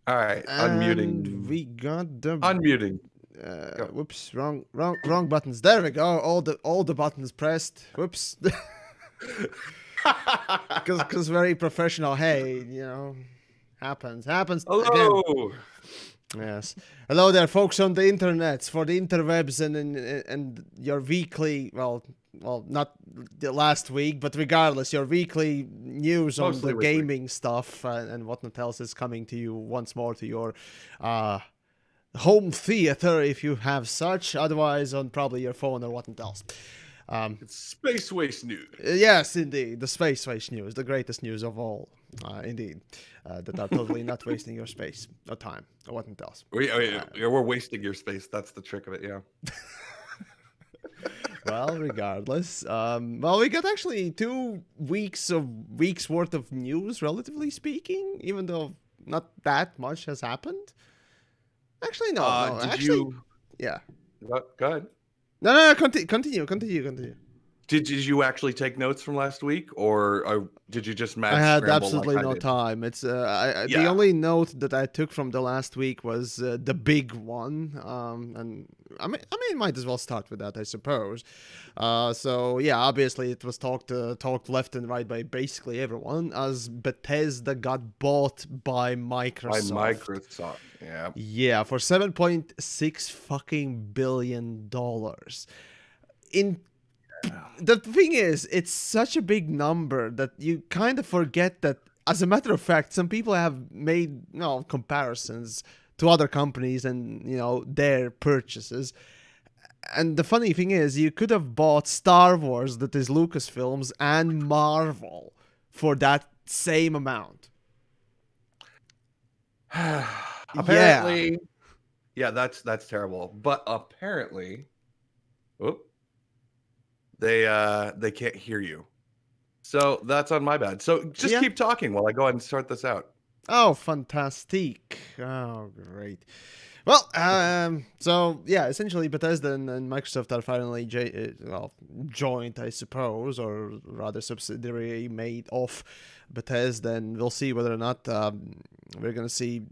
All right, unmuting. We got the Unmuting. whoops, wrong buttons. There we go. All the buttons pressed. Whoops. Because very professional. Hey, you know, happens Hello. again. Yes. Hello there, folks on the internets, for the interwebs and your weekly, not the last week, but regardless, your weekly news on Mostly the weekly. gaming stuff and whatnot else is coming to you once more to your uh, home theater if you have such. Otherwise, on probably your phone or whatnot else. It's space waste news. Yes, indeed, the space race news, the greatest news of all, indeed, that are totally not wasting your space or time or whatnot else. We're wasting your space. That's the trick of it. Yeah. Well, regardless, we got actually 2 weeks worth of news, relatively speaking, even though not that much has happened. Actually, no, Did actually, you? yeah. Go ahead. No, continue. Did you actually take notes from last week, or did you just I mad had scramble like absolutely I no did? time. It's the Yeah. only note that I took from the last week was the big one, and might as well start with that, I suppose. So yeah, obviously it was talked left and right by basically everyone as Bethesda got bought by By Microsoft. Microsoft. Yeah. Yeah, for $7.6 fucking billion. In The thing is, it's such a big number that you kind of forget that. As a matter of fact, some people have made comparisons to other companies and their purchases. And the funny thing is, you could have bought Star Wars, that is Lucasfilms, and Marvel for that same amount. Yeah. Apparently, yeah, that's terrible. But apparently, whoop, they can't hear you. So that's on my bad. So just Yeah. keep talking while I go ahead and start this out. Oh, fantastic. Oh, great. Well, so yeah, essentially Bethesda and Microsoft are finally joined, I suppose, or rather subsidiary made of Bethesda, and we'll see whether or not we're gonna see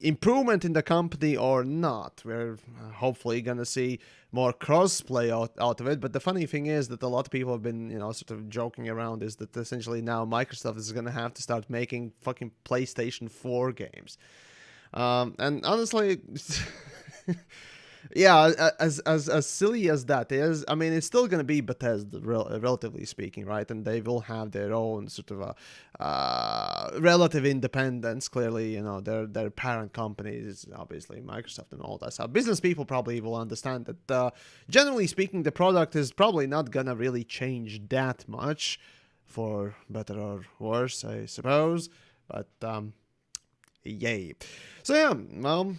improvement in the company or not. We're hopefully gonna see more crossplay out of it. But the funny thing is that a lot of people have been, sort of joking around is that essentially now Microsoft is gonna have to start making fucking PlayStation 4 games. And honestly, yeah, as silly as that is, I mean, it's still going to be Bethesda, relatively speaking, right? And they will have their own sort of relative independence. Clearly, their parent company is obviously Microsoft and all that stuff. Business people probably will understand that. Generally speaking, the product is probably not gonna really change that much, for better or worse, I suppose. But yay. So yeah, well,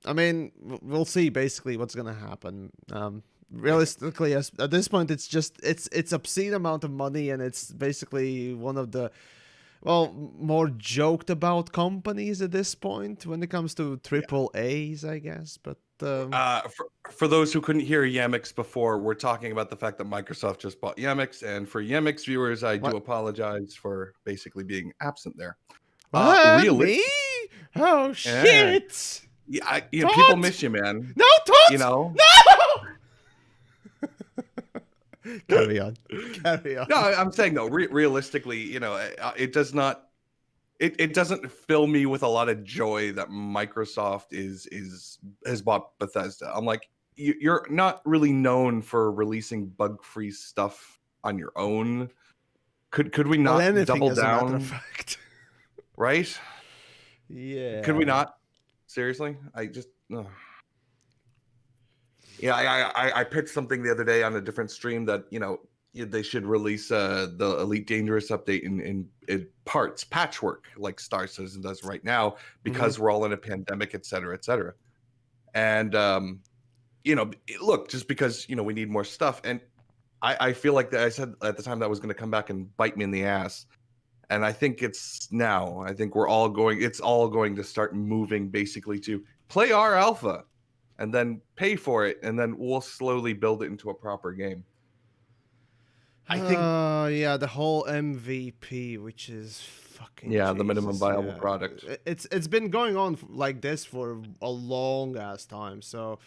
I mean, we'll see basically what's gonna happen. Realistically, at this point, it's obscene amount of money, and it's basically one of the more joked about companies at this point when it comes to triple A's, I guess. But For those who couldn't hear YamiKs before, we're talking about the fact that Microsoft just bought YamiKs, and for YamiKs viewers, I do what? apologize for basically being absent there. What Realistic, me? Oh yeah, shit! people Todd! miss you, man. No, You Todd! know, No! Carry on. Carry on. no, I'm saying though, realistically, it does not. It doesn't fill me with a lot of joy that Microsoft has bought Bethesda. I'm like, you're not really known for releasing bug-free stuff on your own. Could we Well, not anything, double as a matter of down? fact. Right? Could we Yeah. not? Seriously? I just yeah, I pitched something the other day on a different stream that they should release the Elite Dangerous update in parts, patchwork, like Star Citizen does right now, because we're all in a pandemic, et cetera, et cetera. And look, just because we need more stuff, and I feel like that I said at the time that was going to come back and bite me in the ass, and I think it's now. I think it's all going to start moving basically to play our alpha and then pay for it, and then we'll slowly build it into a proper game. I think, Yeah, the whole MVP, which is fucking yeah, the minimum Jesus. viable Yeah, product. it's been going on like this for a long ass time. So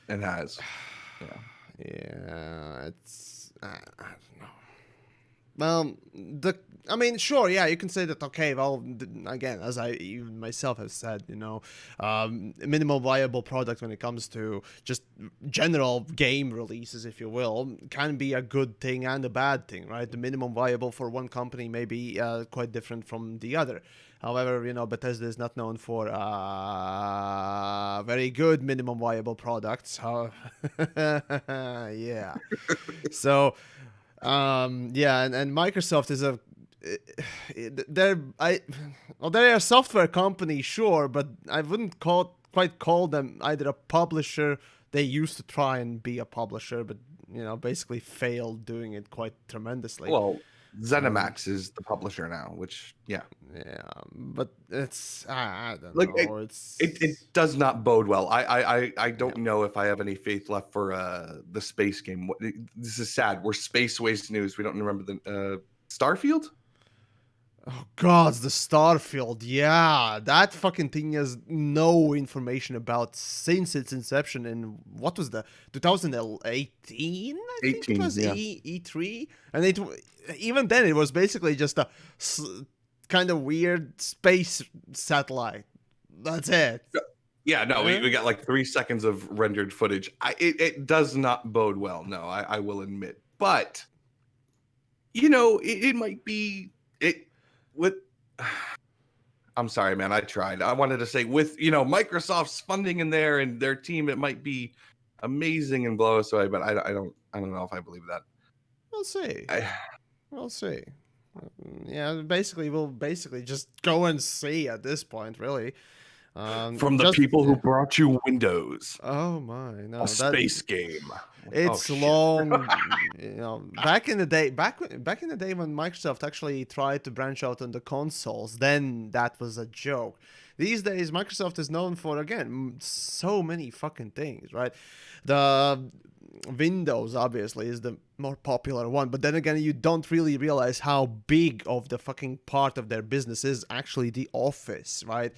It has. Yeah. yeah, it's I don't know. I mean, sure, yeah, you can say that. Okay, well, again, as I even myself have said, minimal viable product when it comes to just general game releases, if you will, can be a good thing and a bad thing, right? The minimum viable for one company may be quite different from the other. However, Bethesda is not known for very good minimum viable products. Yeah. So, yeah, and Microsoft is they're a software company, sure, but I wouldn't quite call them either a publisher. They used to try and be a publisher, but basically failed doing it quite tremendously. Well, ZeniMax is the publisher now, which yeah, but it's I don't like know. it does not bode well. I Yeah. don't know if I have any faith left for the space game. This is sad. We're space waste news. We don't remember the Starfield. Oh God, the Starfield. Yeah, that fucking thing has no information about since its inception in what was the 2018? I think it 18, was yeah. E3, and even then it was basically just a kind of weird space satellite. That's it. Yeah, no, we got like 3 seconds of rendered footage. It does not bode well. No, I will admit, but it might be it with. I'm sorry, man. I tried. I wanted to say with Microsoft's funding in there and their team, it might be amazing and blow us away. But I don't know if I believe that. We'll see. I, We'll see. Yeah, we'll just go and see at this point, really. from the people who brought you Windows. Oh my, no, A space game. It's long. Back in the day when Microsoft actually tried to branch out on the consoles, then that was a joke. These days, Microsoft is known for, again, so many fucking things, right? The Windows, obviously, is the more popular one, but then again, you don't really realize how big of the fucking part of their business is actually the Office, right?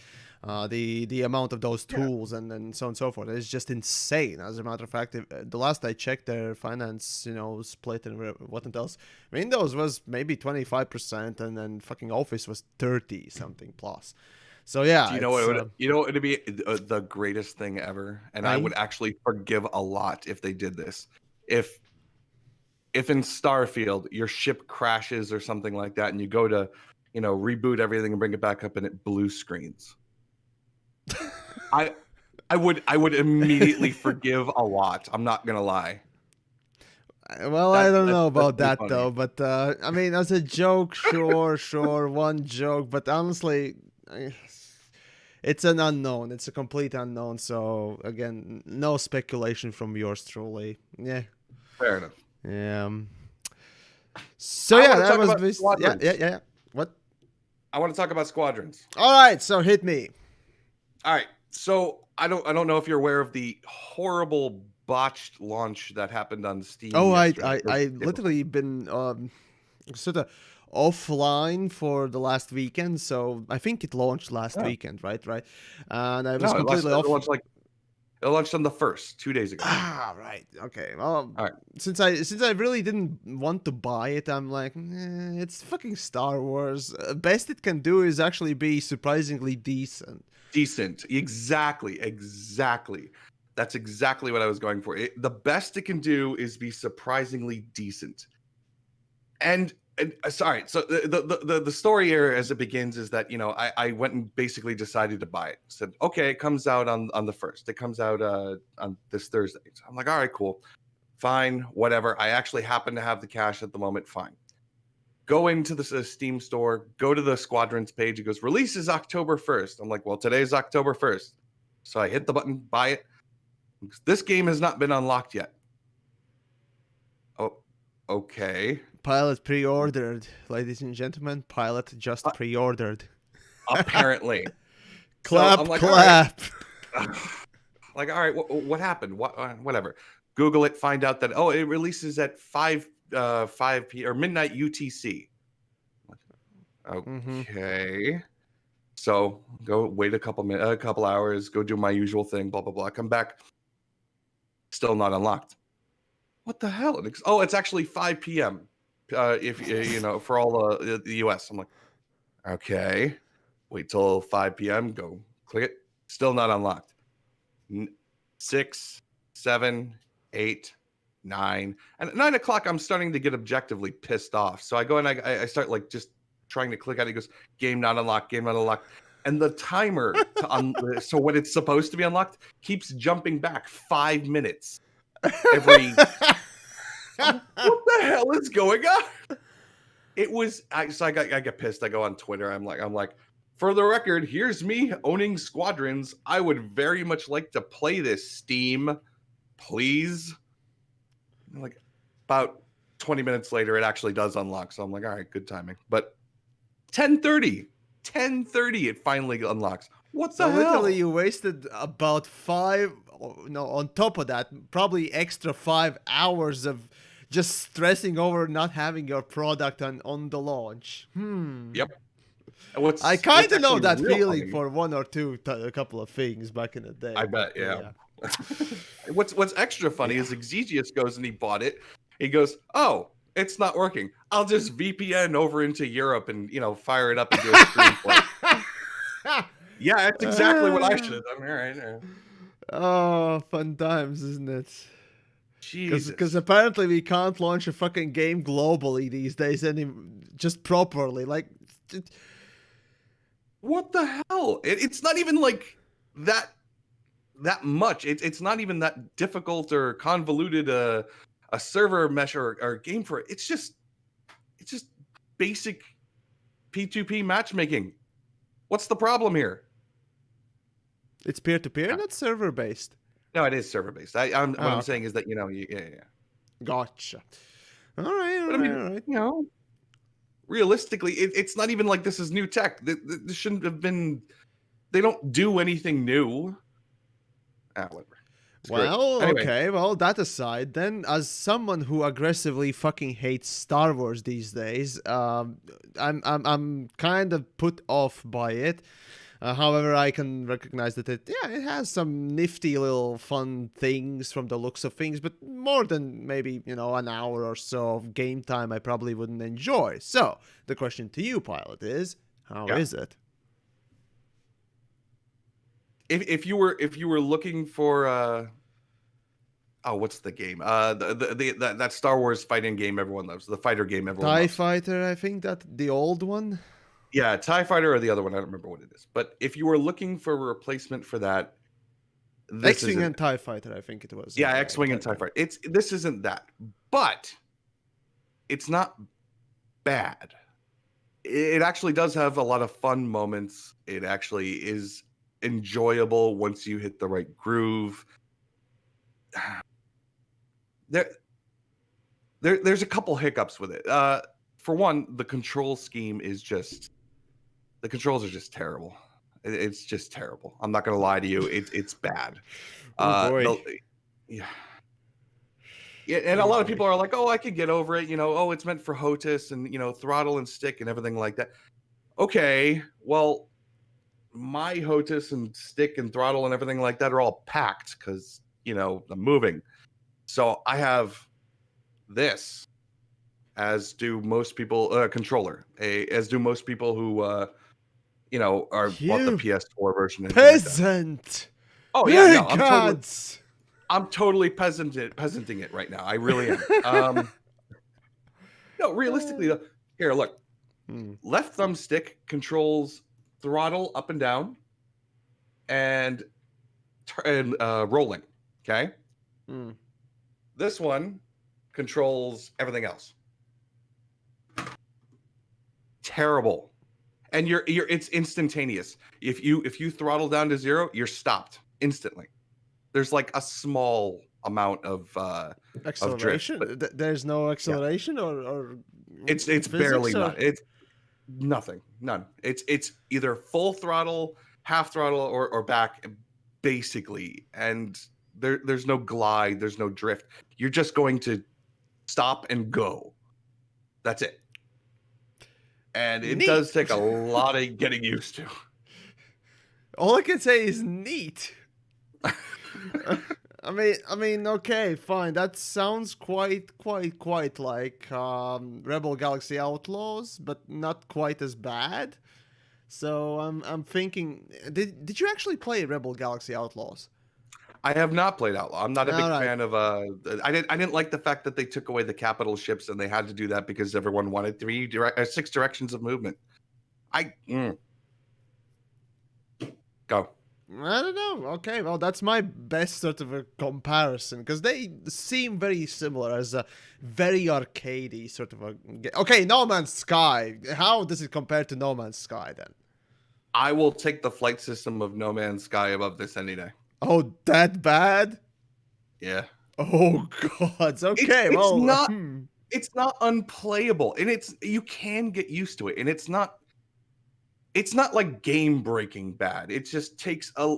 The amount of those tools and so on and so forth is just insane. As a matter of fact, the last I checked their finance, split and what else, Windows was maybe 25%, and then fucking Office was 30 something plus. So yeah, do you know what it'd be the greatest thing ever, and I would actually forgive a lot if they did this. If in Starfield your ship crashes or something like that, and you go to reboot everything and bring it back up, and it blue screens. I would immediately forgive a lot. I'm not gonna lie. Well, I don't know about that though, but I mean, as a joke, sure, one joke, but honestly, it's an unknown. It's a complete unknown. So again, no speculation from yours truly. Yeah. Fair enough. Yeah. So yeah, that was yeah. What? I want to talk about Squadrons. All right, so hit me. All right. So I don't know if you're aware of the horrible botched launch that happened on Steam. Oh, I literally been sort of offline for the last weekend, so I think it launched last weekend, right? And I was completely off. It launched on the 1st, 2 days ago. Ah, right. Okay. Well, all right. Since I really didn't want to buy it, I'm like, it's fucking Star Wars. Best it can do is actually be surprisingly decent. Decent. Exactly. That's exactly what I was going for. The best it can do is be surprisingly decent. And sorry. So the story here as it begins is that I went and basically decided to buy it. Said okay, it comes out on the 1st. It comes out on this Thursday. So I'm like, all right, cool, fine, whatever. I actually happen to have the cash at the moment. Fine. Go into the Steam store, go to the Squadrons page. It goes, releases October 1st. I'm like, well, today's October 1st. So I hit the button, buy it. This game has not been unlocked yet. Oh, okay. Pilot pre-ordered, ladies and gentlemen. Pilot just pre-ordered. Apparently. Clap, so like, clap. All right. Like, all right, what happened? Whatever. Google it, find out that, it releases at 5 p.m. or midnight UTC. Okay. So go wait a couple hours, go do my usual thing, blah, blah, blah. Come back. Still not unlocked. What the hell? It's actually 5 p.m. if you know, for all the US. I'm like, okay, wait till 5 p.m. Go click it. Still not unlocked. 6, 7, 8, 9, and at 9 o'clock, I'm starting to get objectively pissed off. So I go and I start like just trying to click on it. It goes, game not unlocked, game not unlocked. And the timer so when it's supposed to be unlocked keeps jumping back 5 minutes every. I'm like, what the hell is going on? It was I get pissed. I go on Twitter. I'm like, for the record, here's me owning Squadrons. I would very much like to play this, Steam, please. And like about 20 minutes later, it actually does unlock. So I'm like, all right, good timing. But 10:30, it finally unlocks. What So the hell? literally, you wasted about 5. No, on top of that, probably extra 5 hours of just stressing over not having your product on the launch. Yep. And I kind of know that feeling funny, for one or two, a couple of things back in the day. I bet, yeah. What's extra funny is Exigeous goes and he bought it. He goes, oh, it's not working. I'll just VPN over into Europe and fire it up and do a stream play. Yeah, that's exactly what I should have done. All right. Oh, fun times, isn't it? Jesus. Because apparently we can't launch a fucking game globally these days, just properly. Like, what the hell? It's not even like that much. It's not even that difficult or convoluted a server mesh or game for it. It's just basic P2P matchmaking. What's the problem here? It's peer-to-peer, not server-based. No, it is server-based. What I'm saying is that, yeah. Gotcha. All right. Realistically, it's not even like this is new tech. This shouldn't have been. They don't do anything new. Whatever. Well, anyway. Okay. Well, that aside, then, as someone who aggressively fucking hates Star Wars these days, I'm kind of put off by it. However, I can recognize that it has some nifty little fun things from the looks of things, but more than maybe, an hour or so of game time I probably wouldn't enjoy. So, the question to you, Pilot, is, how is it? If you were looking for what's the game? That Star Wars fighting game everyone loves, the fighter game everyone loves. TIE Fighter, I think the old one. Yeah, TIE Fighter or the other one, I don't remember what it is. But if you were looking for a replacement for that, X-Wing and TIE Fighter, I think it was. Yeah, X-Wing and TIE Fighter. This isn't that, but it's not bad. It actually does have a lot of fun moments. It actually is enjoyable once you hit the right groove. There's a couple hiccups with it. For one, the control scheme is just. The controls are just terrible. It's just terrible. I'm not gonna lie to you. It's bad. Oh boy. Yeah, and a lot of people are like, "Oh, I could get over it." Oh, it's meant for HOTAS and throttle and stick and everything like that. Okay, well, my HOTAS and stick and throttle and everything like that are all packed because I'm moving. So I have this, as do most people. Controller, as do most people who. Bought the PS4 version. Peasant. Oh yeah, no, I'm totally peasanting it right now. I really am. No, realistically though, here, look. Left thumbstick controls throttle up and down, and rolling. Okay. This one controls everything else. Terrible. And it's instantaneous. If you throttle down to 0, you're stopped instantly. There's like a small amount of acceleration. Of drift, there's no acceleration or it's barely none. It's nothing, none. It's either full throttle, half throttle, or back, basically. And there's no glide, there's no drift. You're just going to stop and go. That's it. And it does take a lot of getting used to. All I can say is neat. Okay, fine. That sounds quite like Rebel Galaxy Outlaws, but not quite as bad. So I'm thinking, did you actually play Rebel Galaxy Outlaws? I have not played Outlaw. I'm not a All big right. fan of I didn't like the fact that they took away the capital ships and they had to do that because everyone wanted six directions of movement. I go. I don't know. Okay, well, that's my best sort of a comparison because they seem very similar as a very arcadey sort of a. Okay, No Man's Sky. How does it compare to No Man's Sky then? I will take the flight system of No Man's Sky above this any day. Oh, that bad? Yeah. Oh God. It's Okay. it's Well. not it's not unplayable, and it's you can get used to it, and it's not like game breaking bad. It just takes a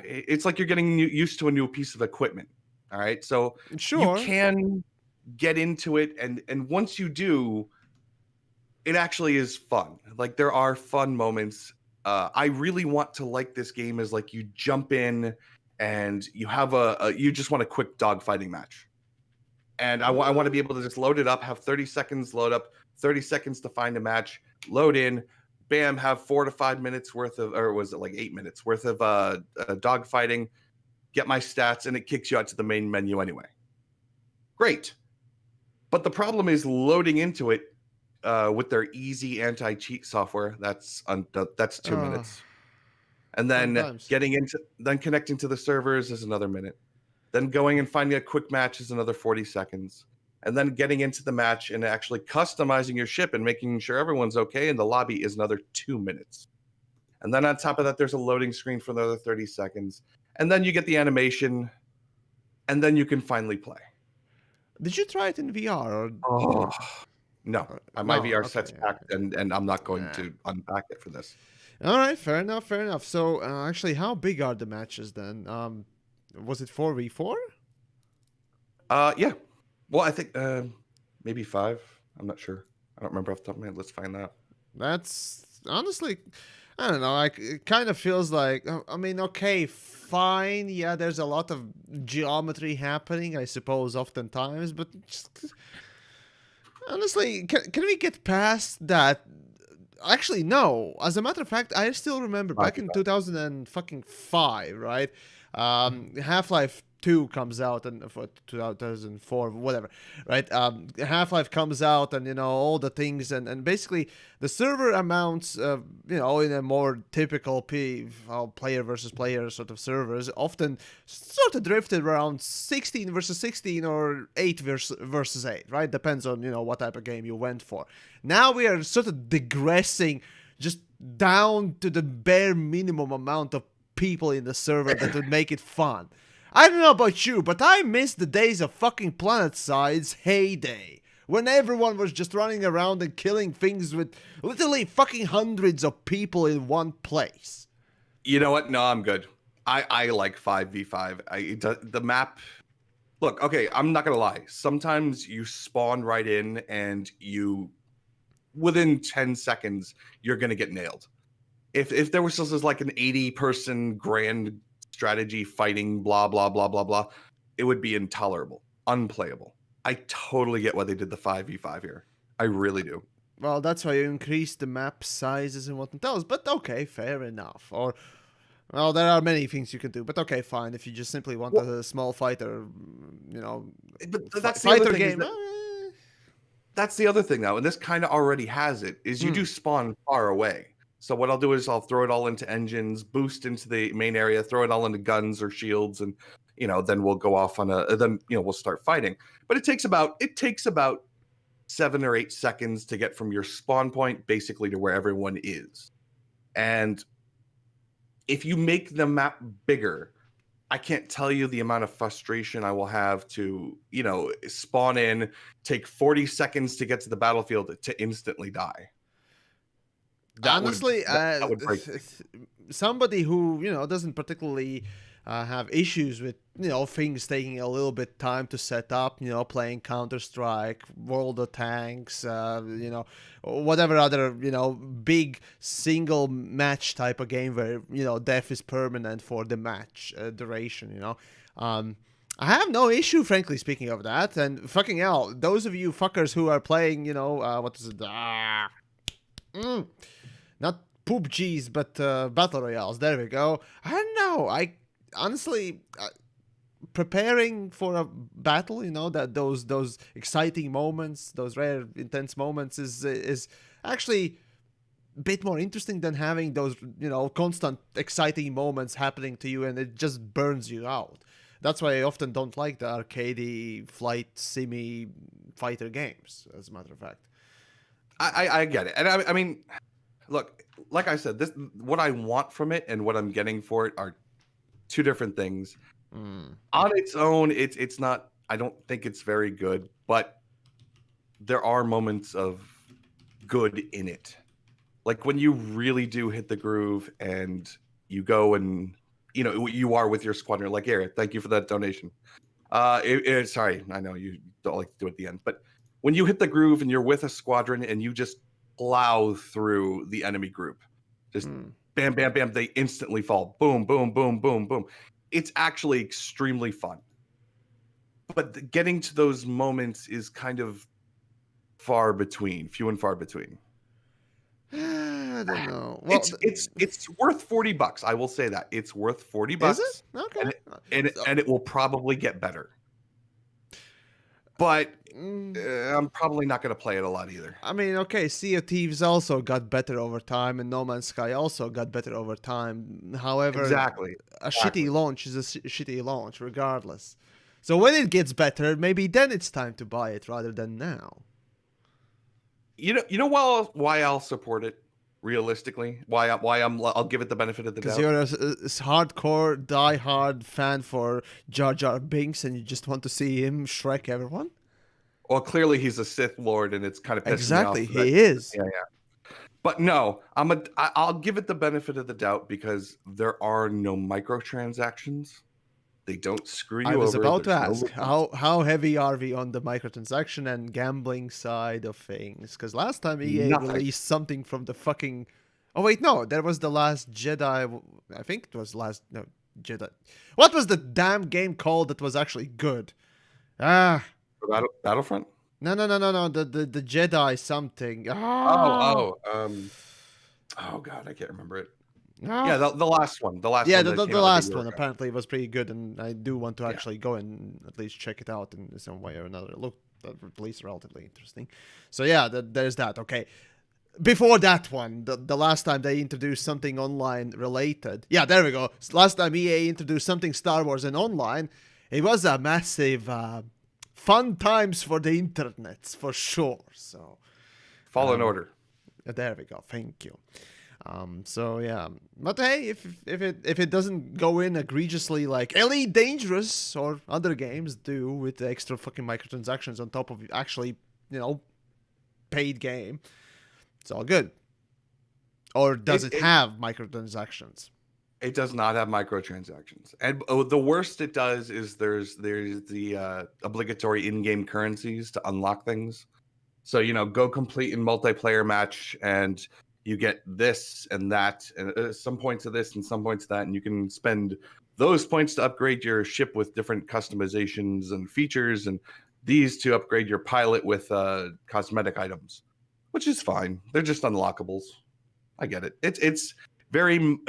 it's like you're getting used to a new piece of equipment. All right? So you Sure. can get into it, and once you do, it actually is fun. Like there are fun moments. I really want to like this game as like you jump in and you have you just want a quick dogfighting match. And I want to be able to just load it up, have 30 seconds load up, 30 seconds to find a match, load in, bam, have 4 to 5 minutes worth of, or was it like 8 minutes worth of dog fighting, get my stats, and it kicks you out to the main menu anyway. Great. But the problem is loading into it with their easy anti-cheat software. That's 2 minutes. And then Sometimes. then connecting to the servers is another minute. Then going and finding a quick match is another 40 seconds. And then getting into the match and actually customizing your ship and making sure everyone's okay in the lobby is another 2 minutes. And then on top of that, there's a loading screen for another 30 seconds. And then you get the animation, and then you can finally play. Did you try it in VR Oh, no. My no? VR set's Okay. packed, and I'm not going to unpack it for this. All right. Fair enough. Fair enough. So actually, how big are the matches then? Was it 4v4? Yeah. Well, I think maybe 5. I'm not sure. I don't remember off the top of my head. Let's find that. That's honestly, I don't know. Like, it kind of feels like, okay, fine. Yeah, there's a lot of geometry happening, I suppose, oftentimes, but just, honestly, can we get past that? Actually, no. As a matter of fact, I still remember back in 2005, right? Half-Life 2 comes out and for 2004, whatever, right? Half-Life comes out and all the things and basically the server amounts, in a more typical player versus player sort of servers, often sort of drifted around 16 versus 16 or 8 versus 8, right? Depends on what type of game you went for. Now we are sort of digressing just down to the bare minimum amount of people in the server that would make it fun. I don't know about you, but I miss the days of fucking PlanetSide's heyday, when everyone was just running around and killing things with literally fucking hundreds of people in one place. You know what? No, I'm good. I like 5v5. The map. Look, okay, I'm not gonna lie. Sometimes you spawn right in and within 10 seconds, you're gonna get nailed. If there was just like an 80-person grand strategy fighting blah blah blah blah blah, it would be intolerable, unplayable. I totally get why they did the 5v5 here. I really do. Well, that's why you increase the map sizes and whatnot else. But okay, fair enough. Or, well, there are many things you can do. But okay, fine. If you just simply want a small fighter, But that's the other fighter thing game. that's the other thing now, and this kind of already has it, is you do spawn far away. So what I'll do is I'll throw it all into engines, boost into the main area, throw it all into guns or shields, and then we'll go off on we'll start fighting. But it takes about 7 or 8 seconds to get from your spawn point basically to where everyone is. And if you make the map bigger, I can't tell you the amount of frustration I will have to, spawn in, take 40 seconds to get to the battlefield to instantly die. Honestly, That would break me. somebody who doesn't particularly have issues with things taking a little bit time to set up, playing Counter-Strike, World of Tanks, whatever other big single match type of game where death is permanent for the match duration. I have no issue, frankly speaking, of that. And fucking hell, those of you fuckers who are playing, what is it? Not PUBGs, but battle royales. There we go. I don't know. I honestly preparing for a battle, that those exciting moments, those rare intense moments, is actually a bit more interesting than having those constant exciting moments happening to you, and it just burns you out. That's why I often don't like the arcadey flight simi fighter games, as a matter of fact. I get it, and I mean, look, like I said, this what I want from it and what I'm getting for it are two different things. On its own, it's not. I don't think it's very good, but there are moments of good in it. Like when you really do hit the groove and you go and you are with your squadron. Like Eric, thank you for that donation. Sorry, I know you don't like to do it at the end, but when you hit the groove and you're with a squadron and you just plow through the enemy group, just bam, bam, bam, they instantly fall. Boom, boom, boom, boom, boom. It's actually extremely fun. But getting to those moments is kind of few and far between. I don't know. Well, it's worth $40. I will say that it's worth $40. Is it? Okay. And it will probably get better. But I'm probably not going to play it a lot either. I mean, okay, Sea of Thieves also got better over time, and No Man's Sky also got better over time. However, exactly. A shitty launch is a shitty launch, regardless. So when it gets better, maybe then it's time to buy it rather than now. You know why I'll support it realistically? I'll give it the benefit of the doubt. Because you're a hardcore, die-hard fan for Jar Jar Binks, and you just want to see him Shrek everyone. Well, clearly he's a Sith Lord, and it's kind of pissing exactly me off. He is. Yeah. But no, I'll give it the benefit of the doubt because there are no microtransactions. They don't screw you over. I was about to ask, how heavy are we on the microtransaction and gambling side of things? Because last time EA released something from the fucking... Oh, wait, no. There was the Last Jedi... I think it was Jedi... What was the damn game called that was actually good? Battlefront? No. The Jedi something. Oh, God, I can't remember it. Yeah, the last one. The last one. The last one apparently was pretty good, and I do want to actually go and at least check it out in some way or another. It looked at least relatively interesting. So yeah, there's that. Okay. Before that one, the last time they introduced something online related. Yeah, there we go. Last time EA introduced something Star Wars and online, it was a massive fun times for the internets, for sure. So Fallen Order. There we go. Thank you. So yeah, but hey, if it doesn't go in egregiously like Elite Dangerous or other games do with the extra fucking microtransactions on top of actually, paid game, it's all good. Or does it have microtransactions? It does not have microtransactions, and the worst it does is there's the obligatory in-game currencies to unlock things. So go complete in multiplayer match and you get this and that, and some points of this and some points of that, and you can spend those points to upgrade your ship with different customizations and features, and these to upgrade your pilot with cosmetic items, which is fine. They're just unlockables. I get it. It's very. You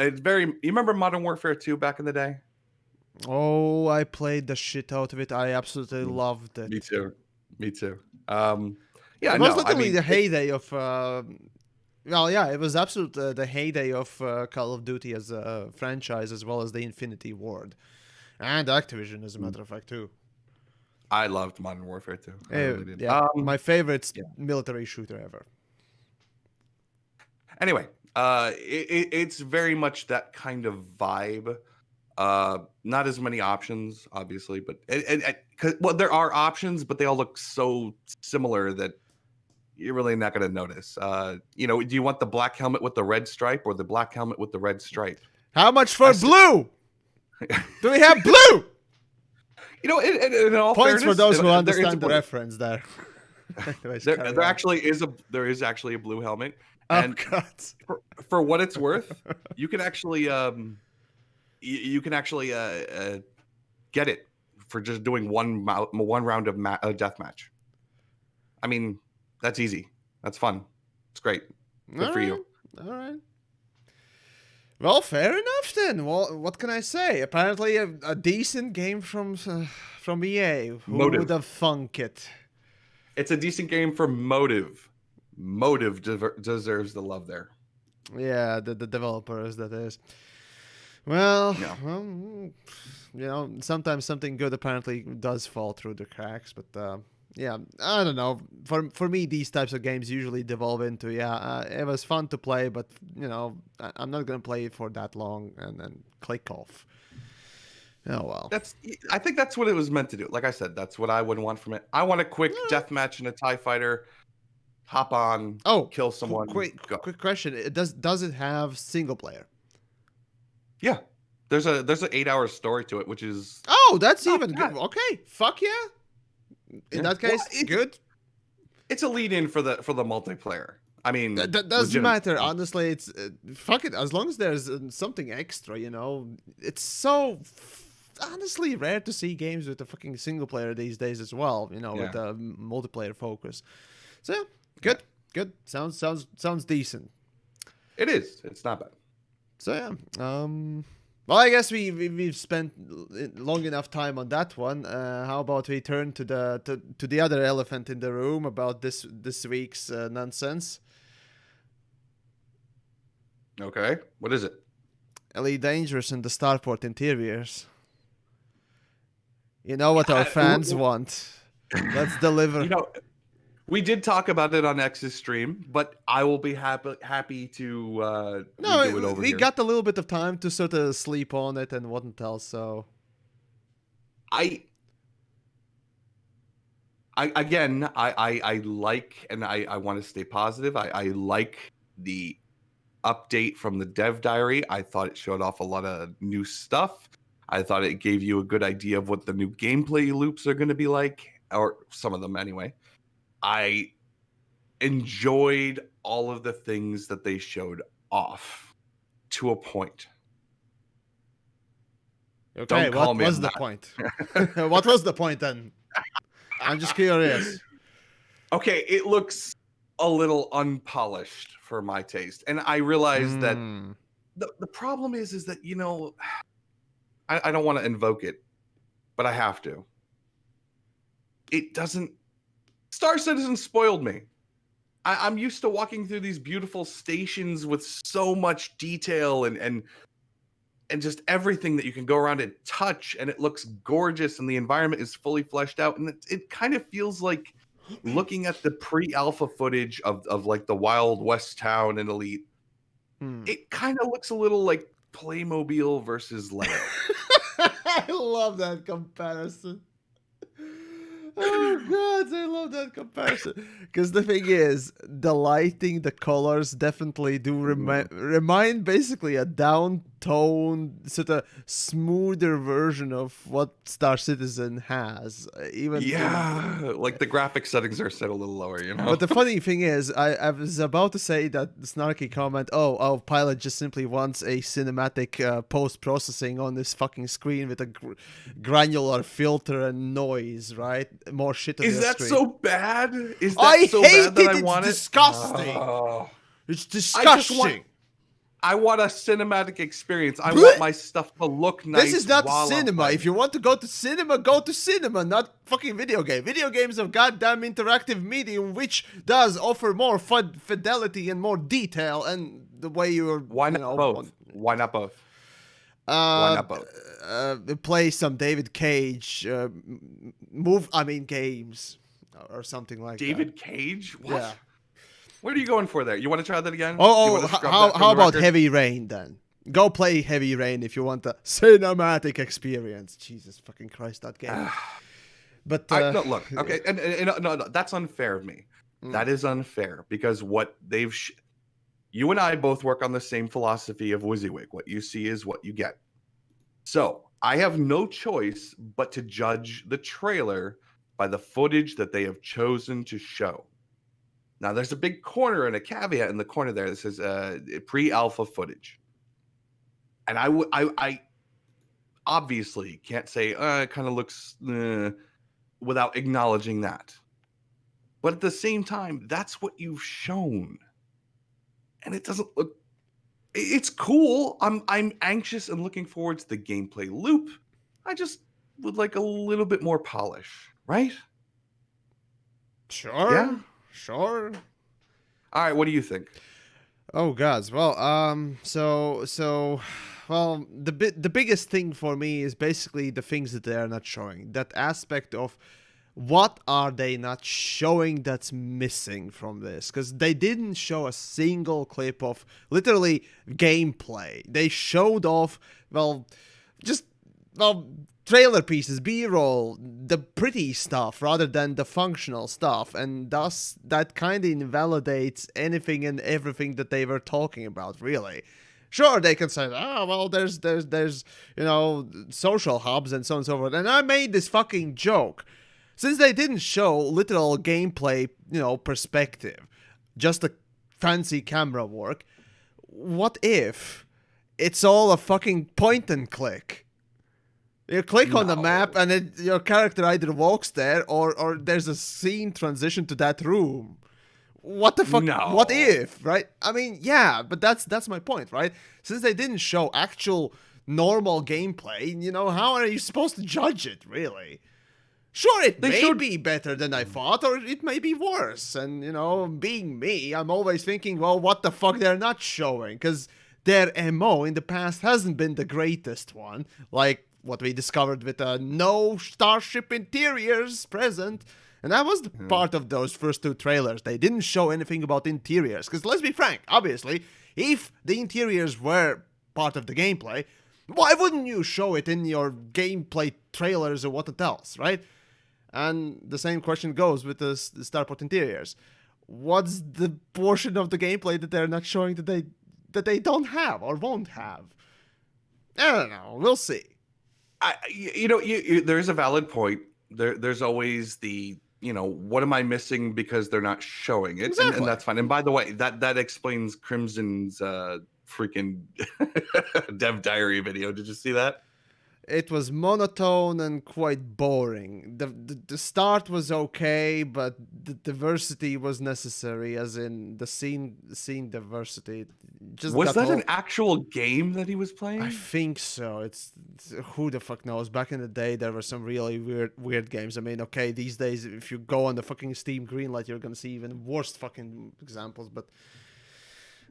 remember Modern Warfare 2 back in the day? Oh, I played the shit out of it. I absolutely loved it. Me too. Yeah, it was literally the heyday of. Well, yeah, it was absolutely the heyday of Call of Duty as a franchise, as well as the Infinity Ward, and Activision, as a matter of fact, too. I loved Modern Warfare 2. I really did. Yeah, my favorite military shooter ever. Anyway, it's very much that kind of vibe. Not as many options, obviously, but there are options, but they all look so similar that you're really not going to notice. Do you want the black helmet with the red stripe or the black helmet with the red stripe? How much for blue? Do we have blue? In all points fairness, for those who understand the reference there. There is actually a blue helmet. Oh, and God. For what it's worth, you can actually get it for just doing one round of death match. I mean, that's easy. That's fun. It's great. Good for you. All right. Well, fair enough then. Well, what can I say? Apparently, a decent game from EA. Who would have thunk it? It's a decent game for Motive. Motive deserves the love there. Yeah, the developers, that is. Well, Yeah. Sometimes something good apparently does fall through the cracks, but yeah, I don't know. For me, these types of games usually devolve into it was fun to play, but I'm not gonna play it for that long and then click off. Oh well. I think that's what it was meant to do. Like I said, that's what I would want from it. I want a quick death match in a TIE fighter. Hop on. Kill someone. Quick question. Does it have single player? Yeah. There's an 8-hour story to it, which is that's even good. Okay, fuck yeah. In that case, good. It's a lead-in for the multiplayer. I mean, that doesn't matter. Honestly, it's fuck it. As long as there's something extra, it's so honestly rare to see games with a fucking single player these days as well. With a multiplayer focus. So yeah, good. Sounds decent. It is. It's not bad. So yeah. Well, I guess we've spent long enough time on that one. How about we turn to the other elephant in the room about this week's nonsense? Okay, what is it? Elite Dangerous and the Starport interiors. You know what our fans want. Let's deliver. We did talk about it on X's stream, but I will be happy to do it over we here. got a little bit of time to sort of sleep on it and whatnot else, so... I like, and I want to stay positive. I like the update from the dev diary. I thought it showed off a lot of new stuff. I thought it gave you a good idea of what the new gameplay loops are going to be like, or some of them anyway. I enjoyed all of the things that they showed off to a point. Okay, what was the point? What was the point then? I'm just curious. Okay, it looks a little unpolished for my taste. And I realize that the problem is that, I don't want to invoke it, but I have to. It doesn't... Star Citizen spoiled me. I'm used to walking through these beautiful stations with so much detail and just everything that you can go around and touch, and it looks gorgeous, and the environment is fully fleshed out, and it kind of feels like looking at the pre-alpha footage of like the Wild West town in Elite. It kind of looks a little like Playmobil versus Lego. I love that comparison. Oh god, I love that comparison. Because the thing is, the lighting, the colors definitely do remind basically a down-toned, sort of smoother version of what Star Citizen has. Like the graphic settings are set a little lower, But the funny thing is, I was about to say that snarky comment, oh, Pilot just simply wants a cinematic post-processing on this fucking screen with a granular filter and noise, right? More shit on Is that screen. so bad? Is that so bad that I want it? It's disgusting. It's disgusting. I want a cinematic experience. I want my stuff to look nice. This is not cinema. If you want to go to cinema, not fucking video game. Video games are goddamn interactive medium, which does offer more fidelity and more detail, and the way you're... Why not both? Why not both? Play some David Cage games or something like that. David Cage? What? Yeah. What are you going for there? You want to try that again? How about Heavy Rain then? Go play Heavy Rain if you want a cinematic experience. Jesus fucking Christ, that game. But look, okay, and no, that's unfair of me. That is unfair because what they've you and I both work on the same philosophy of WYSIWYG. What you see is what you get. So I have no choice but to judge the trailer by the footage that they have chosen to show. Now, there's a big corner and a caveat in the corner there that says pre-alpha footage. And obviously can't say it kind of looks without acknowledging that. But at the same time, that's what you've shown, and it doesn't look. It's cool. I'm anxious and looking forward to the gameplay loop. I just would like a little bit more polish, right? Yeah. Sure, sure. All right. What do you think? Oh gods. Well, well, the biggest thing for me is basically the things that they are not showing. That aspect of what are they not showing that's missing from this? Because they didn't show a single clip of literally gameplay. They showed off, well, just, well, trailer pieces, B-roll, the pretty stuff rather than the functional stuff, and thus that kind of invalidates anything and everything that they were talking about, really. Sure, they can say, oh, well, there's social hubs and so on and so forth. And I made this fucking joke. Since they didn't show literal gameplay, perspective, just a fancy camera work, what if it's all a fucking point and click? You click on the map and your character either walks there or there's a scene transition to that room. What the fuck? No. What if, right? I mean, yeah, but that's my point, right? Since they didn't show actual normal gameplay, how are you supposed to judge it, really? Sure, it may be better than I thought, or it may be worse. And, being me, I'm always thinking, well, what the fuck they're not showing? Because their MO in the past hasn't been the greatest one. Like what we discovered with no starship interiors present. And that was the part of those first two trailers. They didn't show anything about interiors. Because let's be frank, obviously, if the interiors were part of the gameplay, why wouldn't you show it in your gameplay trailers or what else, right? And the same question goes with the starport interiors. What's the portion of the gameplay that they're not showing that they don't have or won't have? I don't know. We'll see. There is a valid point. There's always the what am I missing because they're not showing it, Exactly. and that's fine. And by the way, that explains Crimson's freaking dev diary video. Did you see that? It was monotone and quite boring. The start was okay, but the diversity was necessary, as in the scene diversity. Was that an actual game that he was playing? I think so. It's who the fuck knows. Back in the day, there were some really weird games. I mean, okay, these days, if you go on the fucking Steam Greenlight, you're gonna see even worse fucking examples. But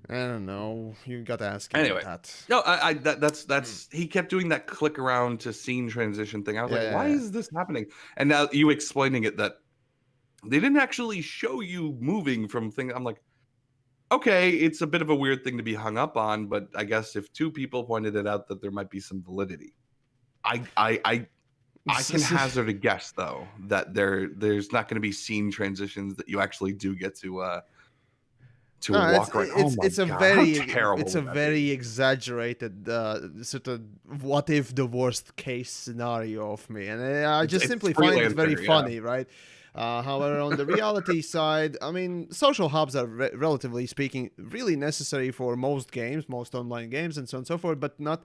I don't know. You gotta ask him anyway. that. No, that's he kept doing that click around to scene transition thing. I was why is this happening? And now you explaining it that they didn't actually show you moving from thing. I'm like, okay, it's a bit of a weird thing to be hung up on, but I guess if two people pointed it out, that there might be some validity. I can hazard a guess though that there's not going to be scene transitions that you actually do get to walk right. It's a very exaggerated sort of what if the worst case scenario of me, and I just simply find it very funny, right? However, on the reality side, I mean, social hubs are relatively speaking really necessary for most games, most online games, and so on and so forth, but not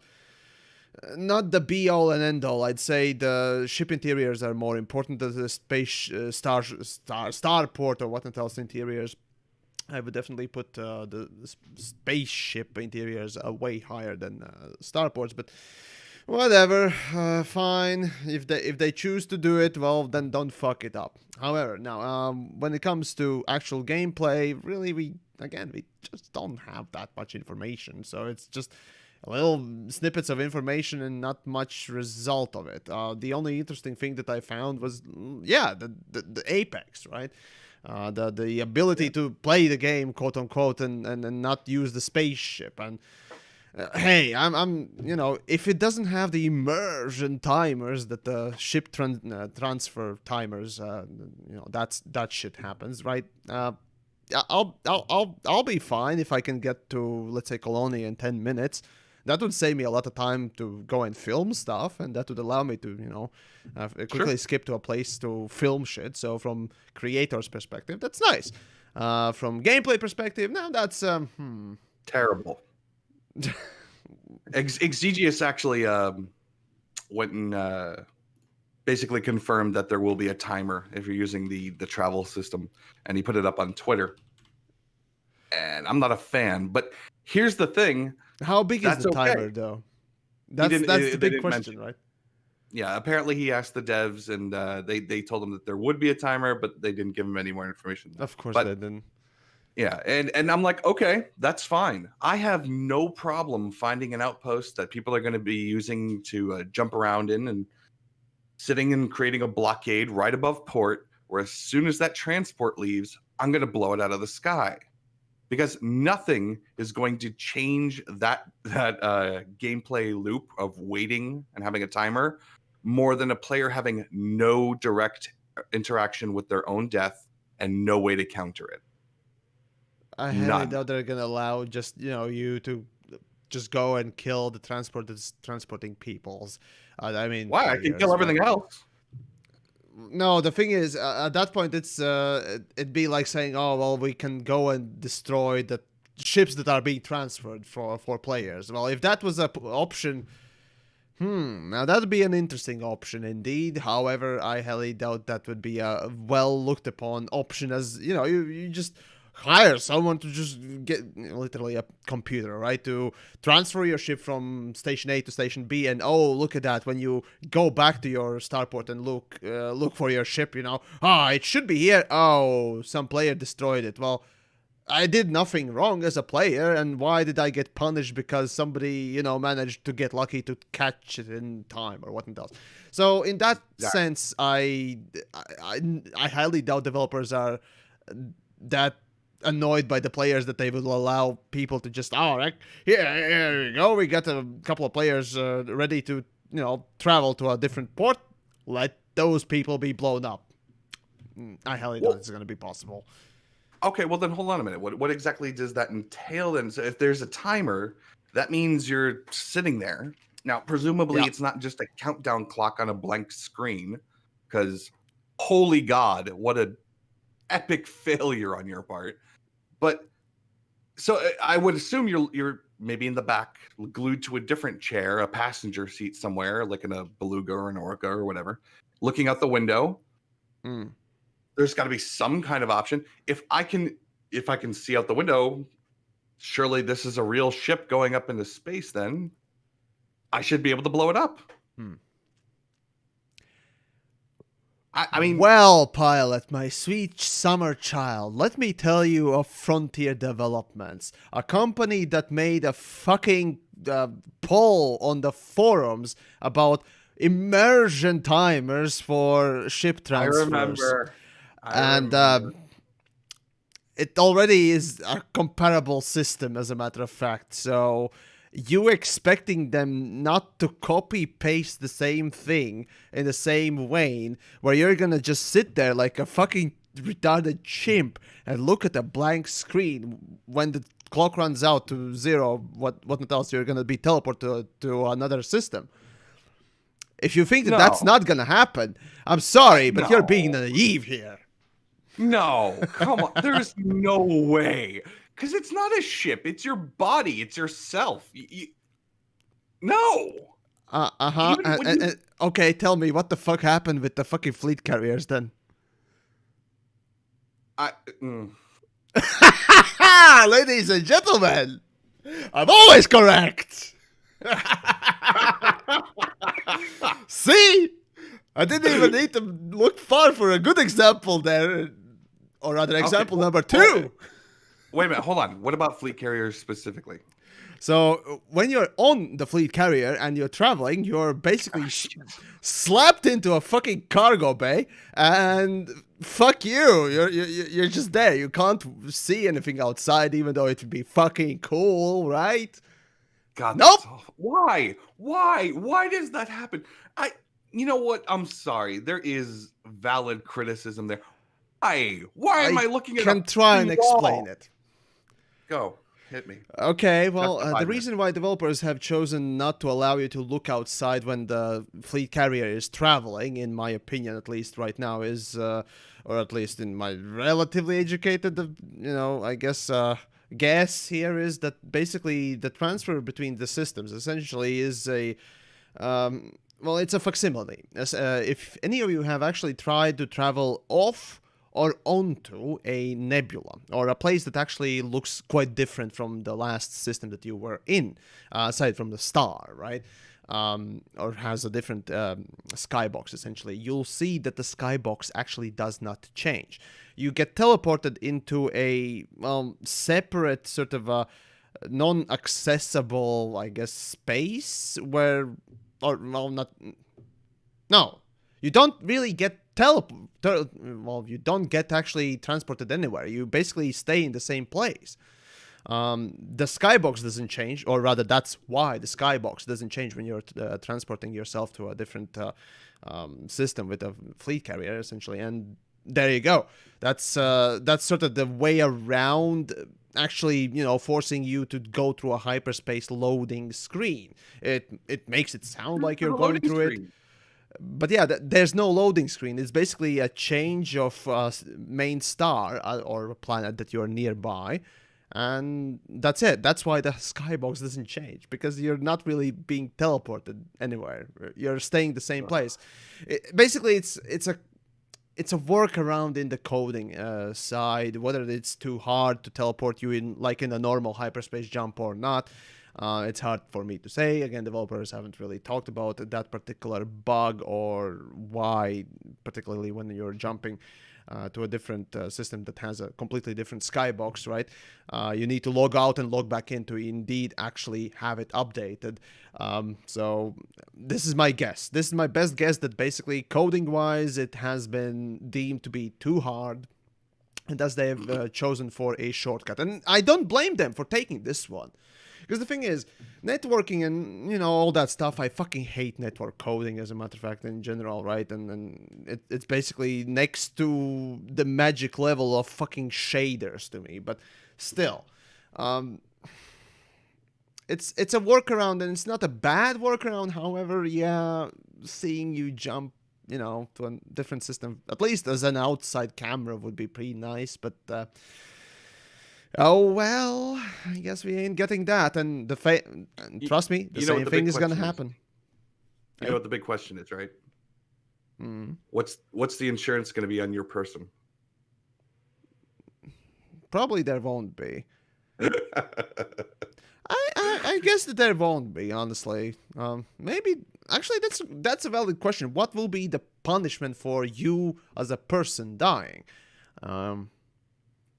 the be-all and end-all. I'd say the ship interiors are more important than the space starport or whatnot else interiors. I would definitely put the spaceship interiors way higher than starports, but whatever, fine. If they choose to do it, well, then don't fuck it up. However, now when it comes to actual gameplay, really, we just don't have that much information. So it's just little snippets of information and not much result of it. The only interesting thing that I found was, the Apex, right? The ability to play the game, quote unquote, and not use the spaceship. And hey, I'm if it doesn't have the immersion timers that the ship transfer timers, that shit happens, right? I'll be fine if I can get to, let's say, Colonia in 10 minutes. That would save me a lot of time to go and film stuff, and that would allow me to, quickly skip to a place to film shit. So from creator's perspective, that's nice. From gameplay perspective, now that's terrible. Exegius actually went and basically confirmed that there will be a timer if you're using the travel system, and he put it up on Twitter. And I'm not a fan, but here's the thing: How big is that's the okay. timer, though? He didn't. That's the They big didn't question, mention. right? Yeah, apparently he asked the devs, and they told him that there would be a timer, but they didn't give him any more information than that. Of course But they didn't. yeah, and I'm like, okay, that's fine. I have no problem finding an outpost that people are going to be using to jump around in, and sitting and creating a blockade right above port, where as soon as that transport leaves, I'm going to blow it out of the sky. Because nothing is going to change that gameplay loop of waiting and having a timer more than a player having no direct interaction with their own death and no way to counter it. I highly None. doubt they're gonna allow just you to just go and kill the transport that's transporting peoples. I mean Why? I can kill players, but everything else. no. The thing is, at that point, it'd be like saying, "Oh well, we can go and destroy the ships that are being transferred for players." Well, if that was a option. Now that would be an interesting option indeed. However, I highly doubt that would be a well looked upon option, as you just hire someone to just get literally a computer, right? To transfer your ship from station A to station B, and oh, look at that. When you go back to your starport and look for your ship, it should be here. Oh, some player destroyed it. Well, I did nothing wrong as a player, and why did I get punished because somebody, managed to get lucky to catch it in time or whatnot else? So in that sense, I highly doubt developers are that annoyed by the players that they will allow people to just, right, here we go, we got a couple of players ready to, travel to a different port. Let those people be blown up. I highly doubt it's going to be possible. Okay, well then hold on a minute. What exactly does that entail then? So if there's a timer, that means you're sitting there. Now, presumably it's not just a countdown clock on a blank screen, because holy God, what an epic failure on your part. But so I would assume you're maybe in the back, glued to a different chair, a passenger seat somewhere, like in a beluga or an orca or whatever, looking out the window. There's got to be some kind of option. If I can see out the window, surely this is a real ship going up into space. Then I should be able to blow it up. I mean, well, pilot, my sweet summer child, let me tell you of Frontier Developments, a company that made a fucking poll on the forums about immersion timers for ship transfers. I remember. And it already is a comparable system, as a matter of fact. So you expecting them not to copy paste the same thing in the same vein, where you're gonna just sit there like a fucking retarded chimp and look at a blank screen when the clock runs out to zero, what else, you're gonna be teleported to another system. If you think that that's not gonna happen, I'm sorry, but you're being naive here. No, come on. There's no way. Because it's not a ship. It's your body. It's yourself. No. Okay, tell me, what the fuck happened with the fucking fleet carriers then? Ladies and gentlemen, I'm always correct. See? I didn't even need to look far for a good example there. Or rather, example number 2. Wait a minute, hold on. What about fleet carriers specifically? So when you're on the fleet carrier and you're traveling, you're basically slapped into a fucking cargo bay, and fuck you. You're just there. You can't see anything outside, even though it would be fucking cool, right? God, nope. Why? Why does that happen? You know what? I'm sorry. There is valid criticism there. Why am I looking at can try and explain it. Go. Hit me. Okay, well, the reason why developers have chosen not to allow you to look outside when the fleet carrier is traveling, in my opinion, at least right now, is, or at least in my relatively educated, I guess, guess here, is that basically the transfer between the systems essentially is a well, it's a facsimile. If any of you have actually tried to travel off or onto a nebula, or a place that actually looks quite different from the last system that you were in, aside from the star, right? Or has a different skybox, essentially, you'll see that the skybox actually does not change. You get teleported into a separate sort of a non-accessible, I guess, space where, or well, not. No, you don't really get well, you don't get actually transported anywhere. You basically stay in the same place. The skybox doesn't change, or rather, that's why the skybox doesn't change when you're transporting yourself to a different system with a fleet carrier, essentially. And there you go. That's sort of the way around. Actually, forcing you to go through a hyperspace loading screen. It makes it sound like you're going through it. But yeah, there's no loading screen. It's basically a change of main star or planet that you're nearby. And that's it. That's why the skybox doesn't change, because you're not really being teleported anywhere. You're staying the same place. Basically, it's a workaround in the coding side, whether it's too hard to teleport you in, like in a normal hyperspace jump or not. It's hard for me to say. Again, developers haven't really talked about that particular bug or why, particularly when you're jumping to a different system that has a completely different skybox, right? You need to log out and log back in to indeed actually have it updated. So this is my guess. This is my best guess, that basically coding-wise, it has been deemed to be too hard, and thus they have chosen for a shortcut. And I don't blame them for taking this one. Because the thing is, networking and, all that stuff, I fucking hate network coding, as a matter of fact, in general, right? And it's basically next to the magic level of fucking shaders to me. But still, it's a workaround, and it's not a bad workaround. However, yeah, seeing you jump, to a different system, at least as an outside camera, would be pretty nice. But oh well, I guess we ain't getting that, and trust me, the same thing is gonna happen. You know what the big question is, right? Mm. What's the insurance going to be on your person? Probably there won't be. I guess that there won't be, honestly. Maybe actually that's a valid question. What will be the punishment for you as a person dying?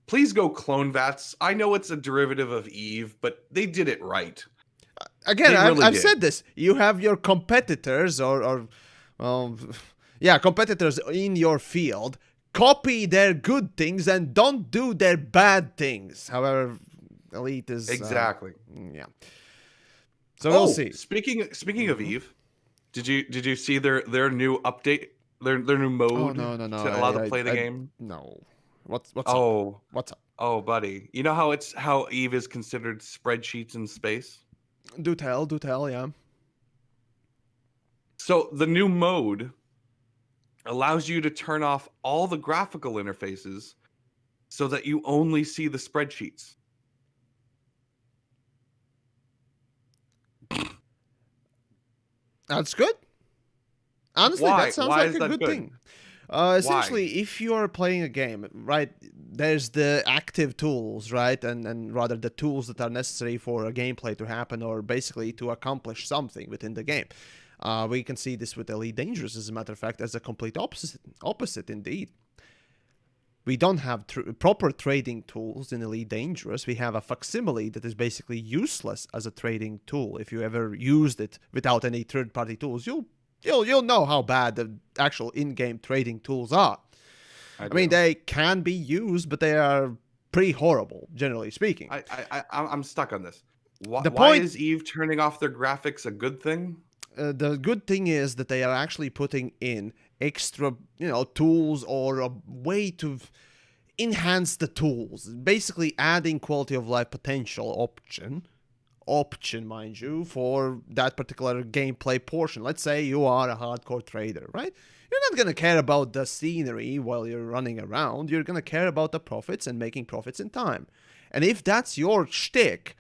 Please go clone VATS. I know it's a derivative of Eve, but they did it right. Again, I've said this. You have your competitors competitors in your field. Copy their good things and don't do their bad things. However, Elite is exactly. Yeah. So we'll see. Speaking of Eve, did you see their new update? Their new mode no. to allow to play the game? No. What's up? What's up? Oh, buddy. You know how Eve is considered spreadsheets in space? Do tell, yeah. So the new mode allows you to turn off all the graphical interfaces so that you only see the spreadsheets. That's good. Honestly, that sounds like a good thing. Essentially, if you are playing a game, right, there's the active tools, right, and rather the tools that are necessary for a gameplay to happen, or basically to accomplish something within the game. We can see this with Elite Dangerous, as a matter of fact, as a complete opposite indeed. We don't have proper trading tools in Elite Dangerous. We have a facsimile that is basically useless as a trading tool. If you ever used it without any third-party tools, you'll know how bad the actual in-game trading tools are. I mean, they can be used, but they are pretty horrible, generally speaking. I'm stuck on this. Why is Eve turning off their graphics a good thing? The good thing is that they are actually putting in extra, tools, or a way to enhance the tools. Basically adding quality of life potential option, mind you, for that particular gameplay portion. Let's say you are a hardcore trader, right? You're not going to care about the scenery while you're running around. You're going to care about the profits and making profits in time. And if that's your shtick,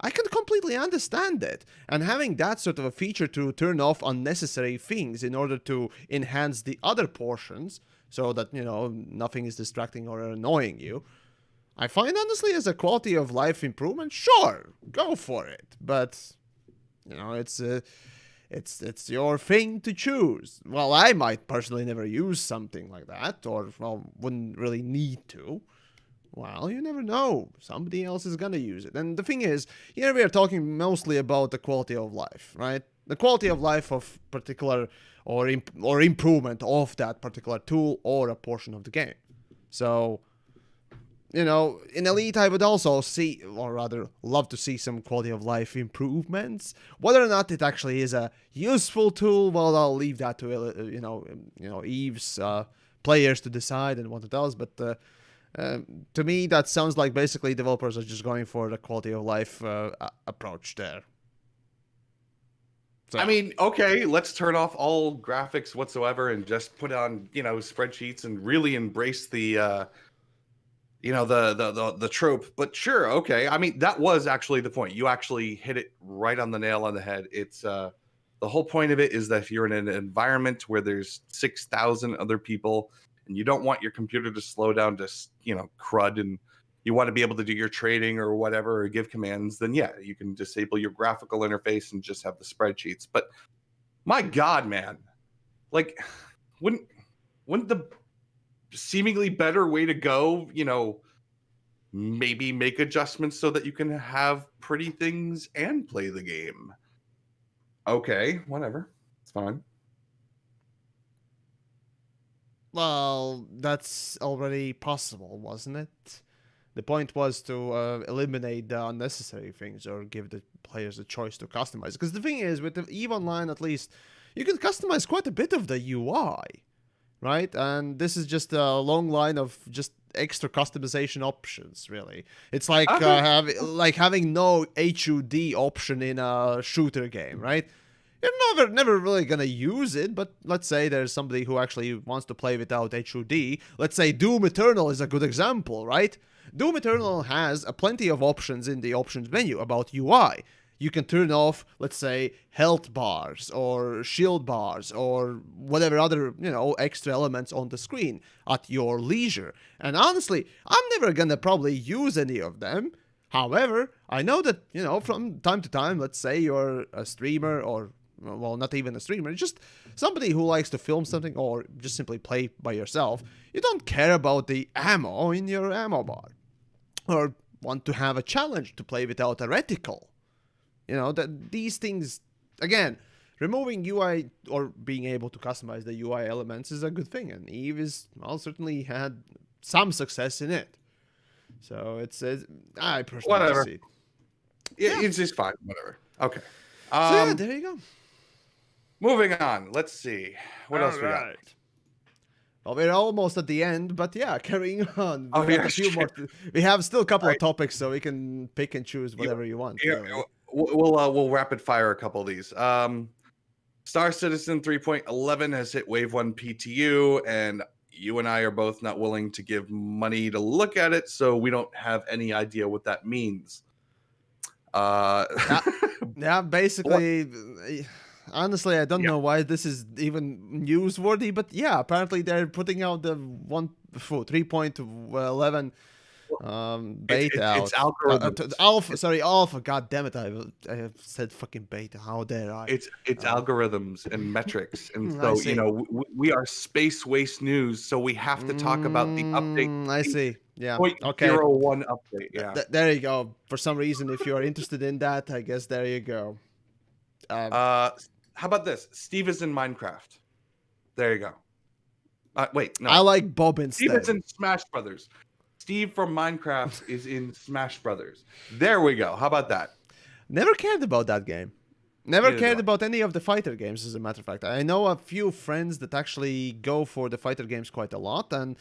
I can completely understand it. And having that sort of a feature to turn off unnecessary things in order to enhance the other portions so that, nothing is distracting or annoying you, I find honestly as a quality of life improvement, sure, go for it. But, it's your thing to choose. Well, I might personally never use something like that, or, well, wouldn't really need to. Well, you never know. Somebody else is gonna use it. And the thing is, here we are talking mostly about the quality of life, right? The quality of life of particular or improvement of that particular tool or a portion of the game. So, in Elite, I would also see, or rather, love to see some quality of life improvements. Whether or not it actually is a useful tool, well, I'll leave that to Eve's players to decide and what it does. But to me, that sounds like basically developers are just going for the quality of life approach there. So. I mean, okay, let's turn off all graphics whatsoever and just put on, spreadsheets and really embrace the, the trope. But sure, okay. I mean, that was actually the point. You actually hit it right on the nail on the head. It's the whole point of it is that if you're in an environment where there's 6,000 other people and you don't want your computer to slow down to, crud, and you want to be able to do your trading or whatever, or give commands, then yeah, you can disable your graphical interface and just have the spreadsheets. But my God, man, like, wouldn't the seemingly better way to go, maybe make adjustments so that you can have pretty things and play the game? Okay, whatever. It's fine. Well, that's already possible, wasn't it? The point was to eliminate the unnecessary things or give the players the choice to customize. Because the thing is, with the EVE Online, at least, you can customize quite a bit of the UI, right? And this is just a long line of just extra customization options, really. It's like having no HUD option in a shooter game, right? You're never really gonna use it, but let's say there's somebody who actually wants to play without HUD. Let's say Doom Eternal is a good example, right? Doom Eternal has plenty of options in the options menu about UI. You can turn off, let's say, health bars or shield bars or whatever other, extra elements on the screen at your leisure. And honestly, I'm never gonna probably use any of them. However, I know that, from time to time, let's say you're a streamer or, well, not even a streamer, just somebody who likes to film something or just simply play by yourself, you don't care about the ammo in your ammo bar. Or want to have a challenge to play without a reticle. These things, again, removing UI or being able to customize the UI elements is a good thing. And EVE is, well, certainly had some success in it. So I personally see. Yeah, it's just fine. Whatever. Okay. So yeah, there you go. Moving on. Let's see. What else we got? Well, we're almost at the end, but yeah, carrying on. We got a few more. We have still a couple of topics, so we can pick and choose whatever you want. Yeah, really. We'll rapid fire a couple of these. Star Citizen 3.11 has hit Wave 1 PTU, and you and I are both not willing to give money to look at it, so we don't have any idea what that means. Yeah, basically. Honestly, I don't know why this is even newsworthy, but yeah, apparently they're putting out the 3.11 beta out. It's algorithms. Alpha. God damn it! I have said fucking beta. How dare I? It's algorithms and metrics, and so we are space waste news, so we have to talk about the update. I see. Yeah. 0.01 update. Yeah. There you go. For some reason, if you are interested in that, I guess there you go. How about this? Steve is in Minecraft. There you go. Wait, no. I like Bob instead. Steve is in Smash Brothers. Steve from Minecraft is in Smash Brothers. There we go. How about that? Never cared about that game. Never cared about any of the fighter games, as a matter of fact. I know a few friends that actually go for the fighter games quite a lot, and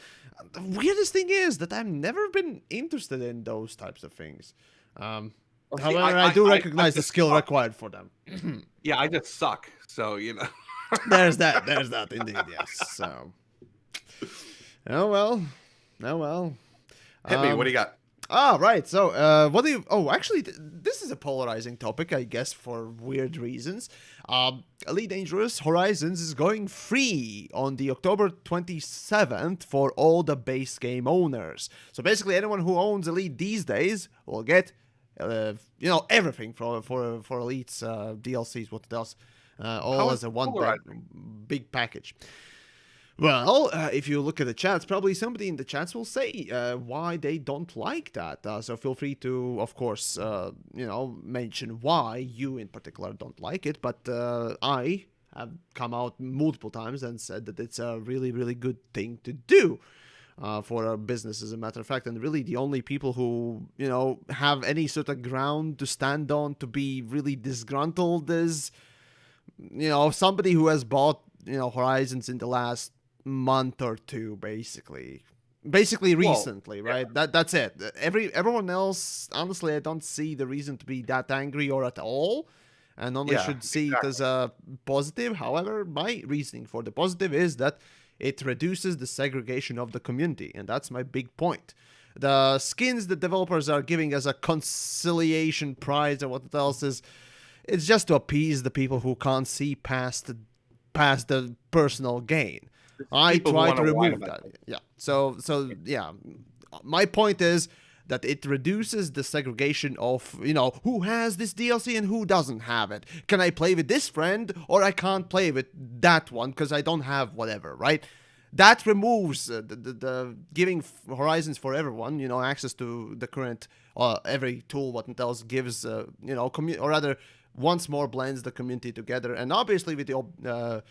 the weirdest thing is that I've never been interested in those types of things. However, I do recognize the skill required for them. Yeah, I just suck. So, There's that indeed, yes. So, oh well. Hit me. What do you got? Ah, right. So, what do you? Oh, actually, this is a polarizing topic, I guess, for weird reasons. Elite Dangerous Horizons is going free on the October 27th for all the base game owners. So basically, anyone who owns Elite these days will get, everything for Elite's DLCs. What else? All How is as a it one polarizing? big package. Well, if you look at the chats, probably somebody in the chats will say why they don't like that. So feel free to, of course, mention why you in particular don't like it. But I have come out multiple times and said that it's a really, really good thing to do for our business, as a matter of fact. And really, the only people who, have any sort of ground to stand on to be really disgruntled is, somebody who has bought, Horizons in the last month or two, basically Well, recently, right? That's it. Everyone else, honestly, I don't see the reason to be that angry or at all, and only yeah, should see it as exactly. a positive. However, my reasoning for the positive is that it reduces the segregation of the community, and that's my big point. The skins that developers are giving as a conciliation prize or what else is, it's just to appease the people who can't see past the personal gain. It's I people who try want to to whine remove about that. it. Yeah. So yeah, my point is that it reduces the segregation of, who has this DLC and who doesn't have it. Can I play with this friend or I can't play with that one because I don't have whatever, right? That removes the giving Horizons for everyone, access to the current every tool what else gives, or rather once more blends the community together. And obviously with the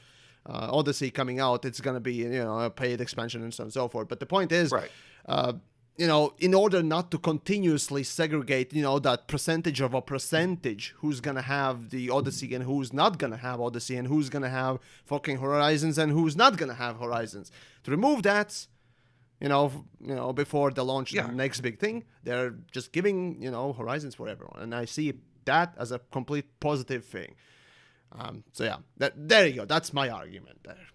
Odyssey coming out, it's going to be, a paid expansion and so on and so forth. But the point is, Right. uh, in order not to continuously segregate, that percentage of a percentage, who's going to have the Odyssey and who's not going to have Odyssey and who's going to have fucking Horizons and who's not going to have Horizons. To remove that, before the launch of the Yeah. next big thing, they're just giving, Horizons for everyone. And I see that as a complete positive thing. So yeah, there you go. That's my argument there.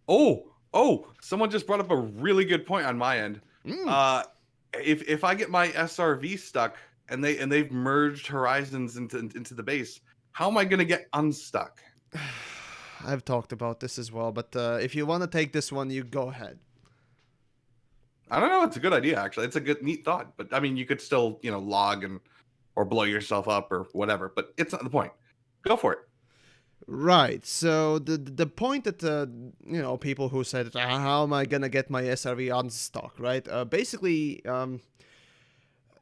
Oh, someone just brought up a really good point on my end. If I get my SRV stuck and they've merged Horizons into the base, how am I gonna get unstuck? I've talked about this as well, but if you want to take this one, you go ahead. I don't know. It's a good idea, actually. It's a neat thought. But I mean, you could still, log or blow yourself up or whatever. But it's not the point. Go for it. Right. So the point that people who said, how am I gonna get my SRV unstuck? Right. Basically,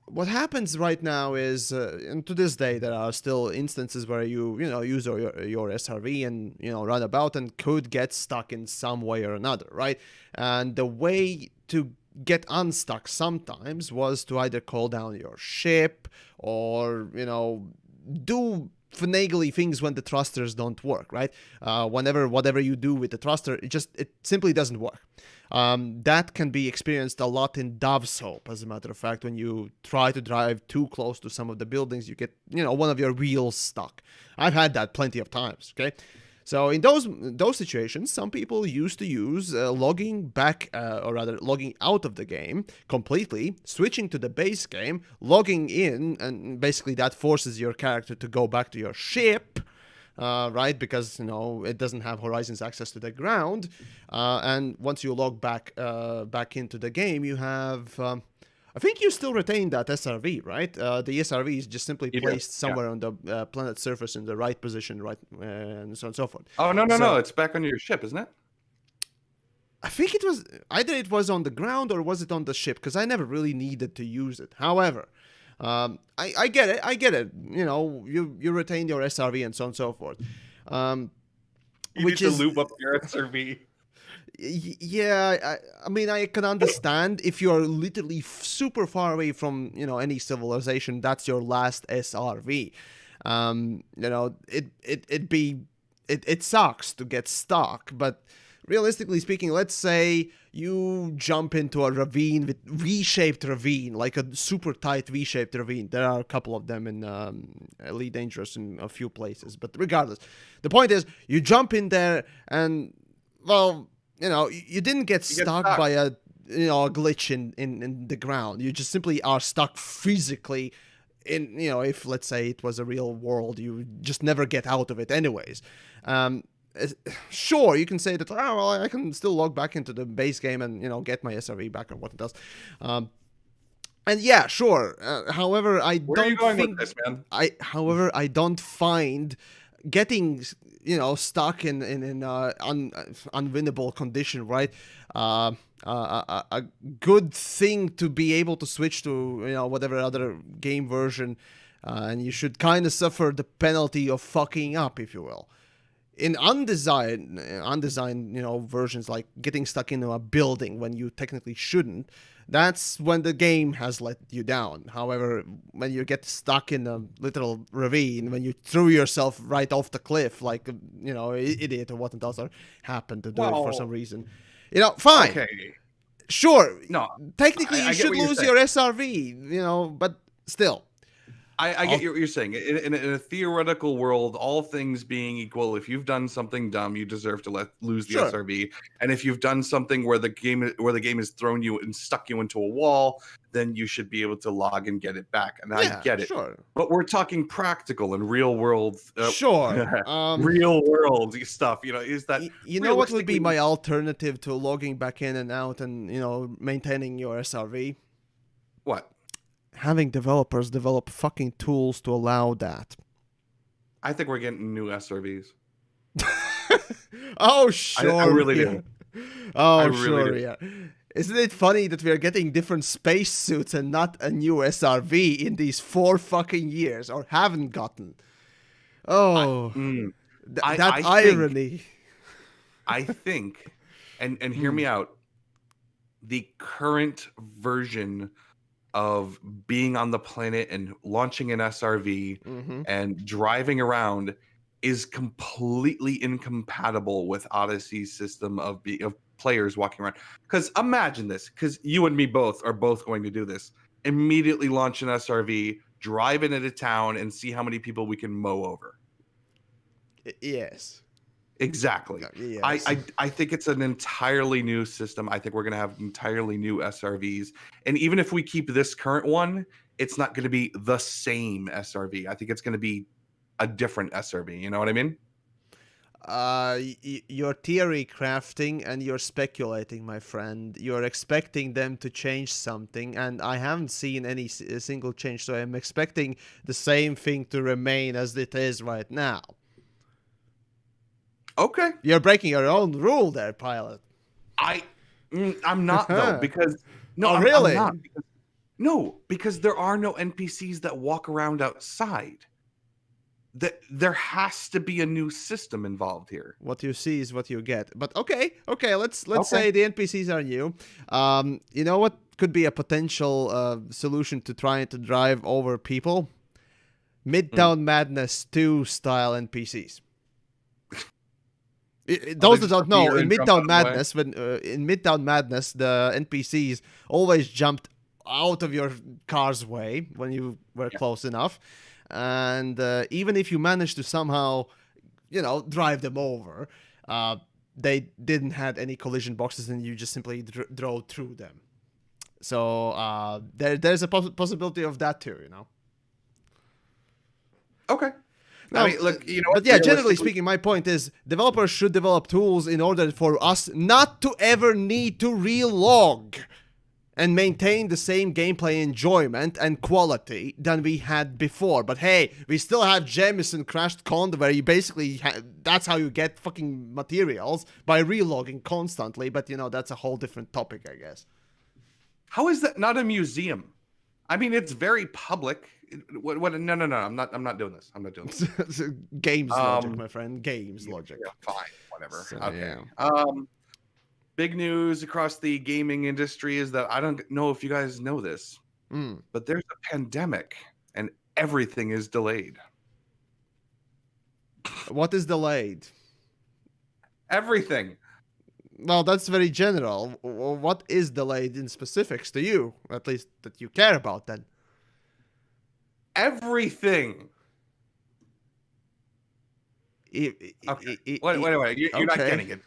what happens right now is, and to this day, there are still instances where you use your SRV and run about and could get stuck in some way or another, right? And the way to get unstuck sometimes was to either call down your ship or do finagly things when the thrusters don't work, right? Whatever you do with the thruster, it simply doesn't work. That can be experienced a lot in Dove Soap, as a matter of fact. When you try to drive too close to some of the buildings, you get, one of your wheels stuck. I've had that plenty of times, okay? So in those situations, some people used to use logging back, or rather logging out of the game completely, switching to the base game, logging in, and basically that forces your character to go back to your ship, right? Because it doesn't have Horizons access to the ground, and once you log back into the game, you have. I think you still retain that SRV, right? The SRV is just simply You do. placed Yeah. somewhere on the planet surface in the right position, right, and so on and so forth. Oh, no. So It's back on your ship, isn't it? I think it was on the ground or was it on the ship, because I never really needed to use it. However, I get it. You retain your SRV and so on and so forth. You Which need to is lube up your SRV. yeah, I mean, I can understand if you're literally super far away from any civilization. That's your last SRV. It sucks to get stuck, but realistically speaking, let's say you jump into a ravine with V-shaped ravine, like a super tight V-shaped ravine. There are a couple of them in Elite Dangerous in a few places, but regardless, the point is you jump in there and, well, you didn't get You get stuck stuck. by a glitch in the ground. You just simply are stuck physically in, if let's say it was a real world, you just never get out of it anyways. Um, sure, you can say that, well, I can still log back into the base game and, get my SRV back or what it does. And yeah, sure. However, I Where are you don't going think with this, man? I don't find getting stuck in unwinnable condition, right? A good thing to be able to switch to whatever other game version, and you should kind of suffer the penalty of fucking up, if you will. In undesigned versions, like getting stuck into a building when you technically shouldn't, that's when the game has let you down. However, when you get stuck in a little ravine, when you threw yourself right off the cliff like idiot or what else happened to do it for some reason, fine. Okay. Sure. No, Technically, I you get should what you're lose saying. your SRV, but still. I get what you're saying. In a theoretical world, all things being equal, if you've done something dumb, you deserve to lose the Sure. SRV. And if you've done something where the game has thrown you and stuck you into a wall, then you should be able to log and get it back. And I get it. Sure. But we're talking practical and real world. Sure. Real world stuff. Is that you know what would be my alternative to logging back in and out and maintaining your SRV? What? Having developers develop fucking tools to allow that. I think we're getting new SRVs. Oh, sure. I really do. Oh, sure, yeah. Isn't it funny that we are getting different spacesuits and not a new SRV in these 4 fucking years, or haven't gotten? Oh, that irony. I think, and hear me out, the current version of being on the planet and launching an SRV and driving around is completely incompatible with Odyssey's system of players walking around. Because imagine this, because you and me both are going to do this. Immediately launch an SRV, drive into town, and see how many people we can mow over. Yes. Exactly. Yes. I think it's an entirely new system. I think we're going to have entirely new SRVs. And even if we keep this current one, it's not going to be the same SRV. I think it's going to be a different SRV. You know what I mean? You're theory crafting and you're speculating, my friend. You're expecting them to change something, and I haven't seen any single change, so I'm expecting the same thing to remain as it is right now. Okay. You're breaking your own rule there, pilot. I'm not though, because really? I'm not, because there are no NPCs that walk around outside. There has to be a new system involved here. What you see is what you get. But okay, let's say the NPCs are new. You know what could be a potential solution to trying to drive over people? Midtown Madness 2 style NPCs. Those that don't know, in Midtown Madness, the NPCs always jumped out of your car's way when you were close enough, and even if you managed to somehow, drive them over, they didn't have any collision boxes, and you just simply drove through them. So there's a possibility of that too, Okay. No, I mean, look, but yeah, generally speaking, my point is developers should develop tools in order for us not to ever need to relog and maintain the same gameplay enjoyment and quality than we had before. But hey, we still have Jameson Crashed Con, where you basically that's how you get fucking materials, by relogging constantly. But that's a whole different topic, I guess. How is that not a museum? I mean, it's very public. What? No. I'm not doing this. I'm not doing this. Games logic, my friend. Games logic. Yeah, fine. Whatever. So, okay. Yeah. Big news across the gaming industry is that I don't know if you guys know this, but there's a pandemic and everything is delayed. What is delayed? Everything. Well, that's very general. What is delayed in specifics to you, at least that you care about then? Everything. Okay. Wait. You're not Okay. getting it.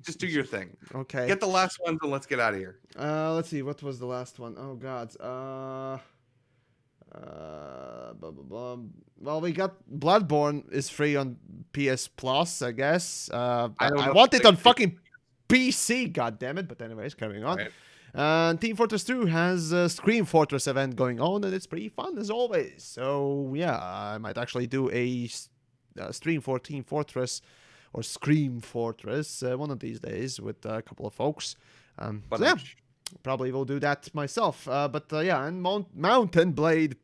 Just do your thing. Okay. Get the last ones and let's get out of here. Let's see. What was the last one? Oh God. Blah, blah, blah. Well, we got Bloodborne is free on PS Plus, I guess. I don't I know. want it on fucking PC. God damn it! But anyways, carrying on. Right. And Team Fortress 2 has a Scream Fortress event going on, and it's pretty fun as always. So yeah, I might actually do a stream for Team Fortress or Scream Fortress one of these days with a couple of folks. So yeah, probably will do that myself. But yeah, and Mountain Blade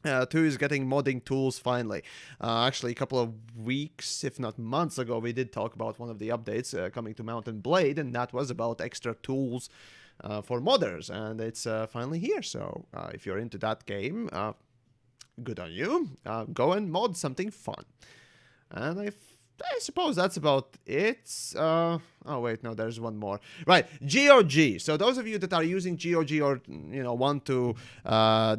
2 is getting modding tools finally. Actually, a couple of weeks, if not months ago, we did talk about one of the updates coming to Mountain Blade, and that was about extra tools for modders, and it's finally here. So if you're into that game, good on you. Go and mod something fun. And I suppose that's about it. Oh wait, no, there's one more. Right, GOG. So those of you that are using GOG or want to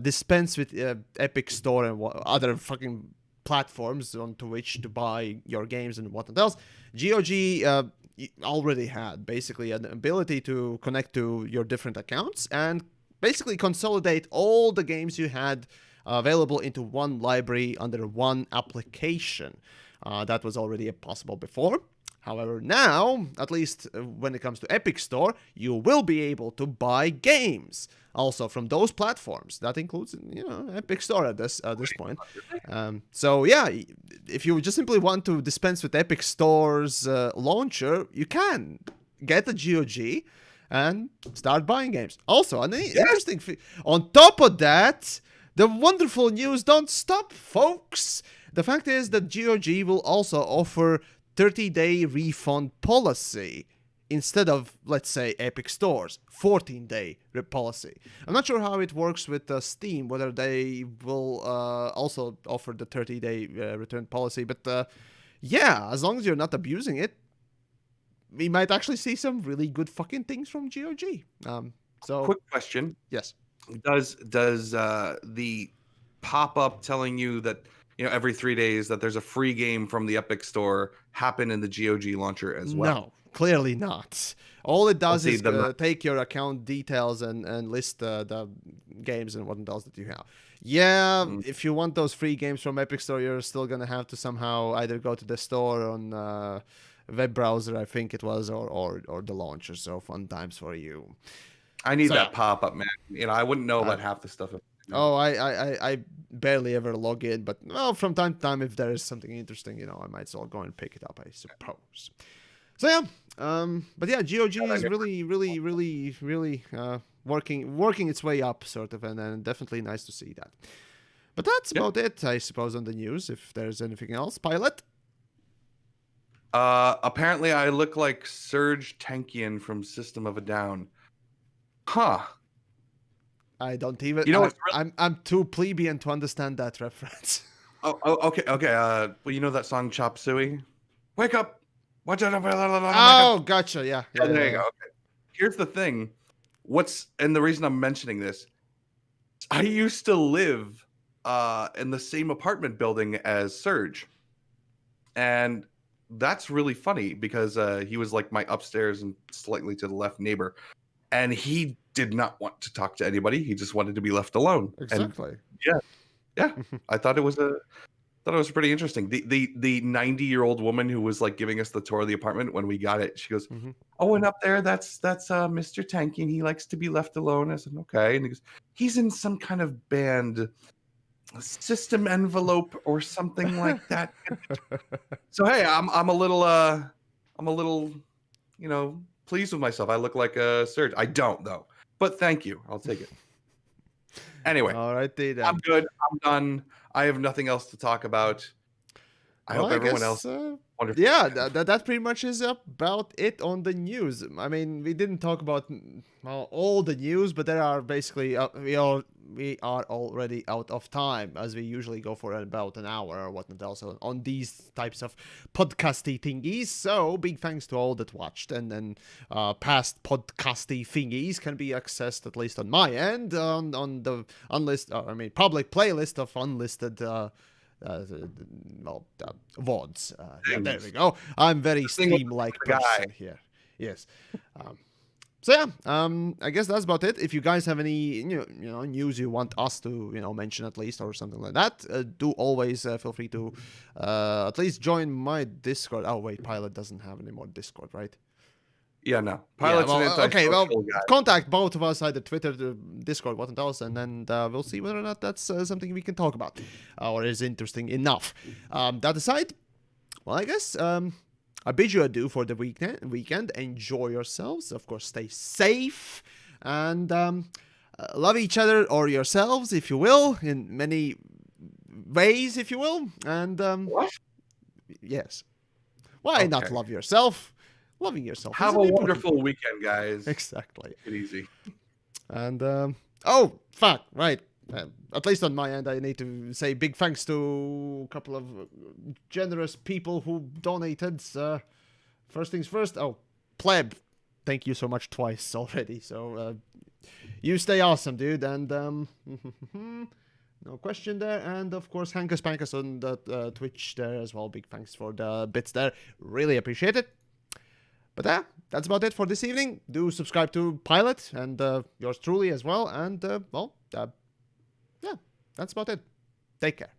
dispense with Epic Store and other fucking platforms onto which to buy your games and whatnot else, GOG already had basically an ability to connect to your different accounts and basically consolidate all the games you had available into one library under one application. That was already possible before. However, now, at least when it comes to Epic Store, you will be able to buy games also from those platforms. That includes, Epic Store at this point. So yeah, if you just simply want to dispense with Epic Store's launcher, you can get a GOG and start buying games. Also, an interesting on top of that, the wonderful news don't stop, folks. The fact is that GOG will also offer 30-day refund policy instead of, let's say, Epic Store's 14-day policy. I'm not sure how it works with Steam, whether they will also offer the 30-day return policy. But yeah, as long as you're not abusing it, we might actually see some really good fucking things from GOG. So, quick question. Yes. Does the pop-up telling you that every 3 days that there's a free game from the Epic Store happen in the GOG launcher as well? No, clearly not. All it does is take your account details and list the games and what else that you have. Yeah, if you want those free games from Epic Store, you're still going to have to somehow either go to the store on web browser, I think it was, or the launcher. So fun times for you. I need that pop-up, man. I wouldn't know about half the stuff. Oh, I barely ever log in, but from time to time, if there is something interesting, I might as well go and pick it up, I suppose. So yeah, but yeah, GOG is really working its way up, sort of, and definitely nice to see that. But that's about it, I suppose, on the news. If there's anything else, Pilot. Apparently, I look like Serge Tankian from System of a Down. Huh. I don't even. I'm too plebeian to understand that reference. Oh, okay. Well, you know that song Chop Suey? Wake up! Watch out! Oh, gotcha. Yeah. There you go. Okay. Here's the thing. And the reason I'm mentioning this, I used to live in the same apartment building as Serge, and that's really funny because he was like my upstairs and slightly to the left neighbor. And he did not want to talk to anybody. He just wanted to be left alone. Exactly. And yeah. I thought it was pretty interesting. The 90-year-old woman who was like giving us the tour of the apartment when we got it, she goes, "Oh, and up there, that's Mr. Tanky, and he likes to be left alone." I said, "Okay." And he goes, "He's in some kind of band, System Envelope or something like that." So hey, I'm a little, pleased with myself. I look like a Serge. I don't though, but thank you. I'll take it. Anyway, all right, then. I'm good. I'm done. I have nothing else to talk about. I hope everyone else. Yeah, that pretty much is about it on the news. I mean, we didn't talk about all the news, but there are basically we are already out of time, as we usually go for about an hour or whatnot else on these types of podcasty thingies. So big thanks to all that watched, and then past podcasty thingies can be accessed, at least on my end, on the public playlist of unlisted VODs. Yeah, there we go. I'm very stream-like person here. Yes. So yeah, I guess that's about it. If you guys have any news you want us to mention at least or something like that, do always feel free to at least join my Discord. Oh wait, Pilot doesn't have any more Discord, right? Yeah, no. Pilot's an anti-social guy. Contact both of us, either Twitter, Discord, what else, and then we'll see whether or not that's something we can talk about or is interesting enough. That aside, well, I guess I bid you adieu for the weekend. Enjoy yourselves. Of course, stay safe and love each other or yourselves, if you will, in many ways, if you will. And what? Yes. Why not love yourself? Loving yourself. Have a wonderful weekend, guys. Exactly. Take it easy. And oh, fuck, right. At least on my end, I need to say big thanks to a couple of generous people who donated. First things first. Oh, Pleb, thank you so much twice already. So you stay awesome, dude. And no question there. And of course, Hankus Pankus on the Twitch there as well. Big thanks for the bits there. Really appreciate it. But that's about it for this evening. Do subscribe to Pilot and yours truly as well. And well, yeah, that's about it. Take care.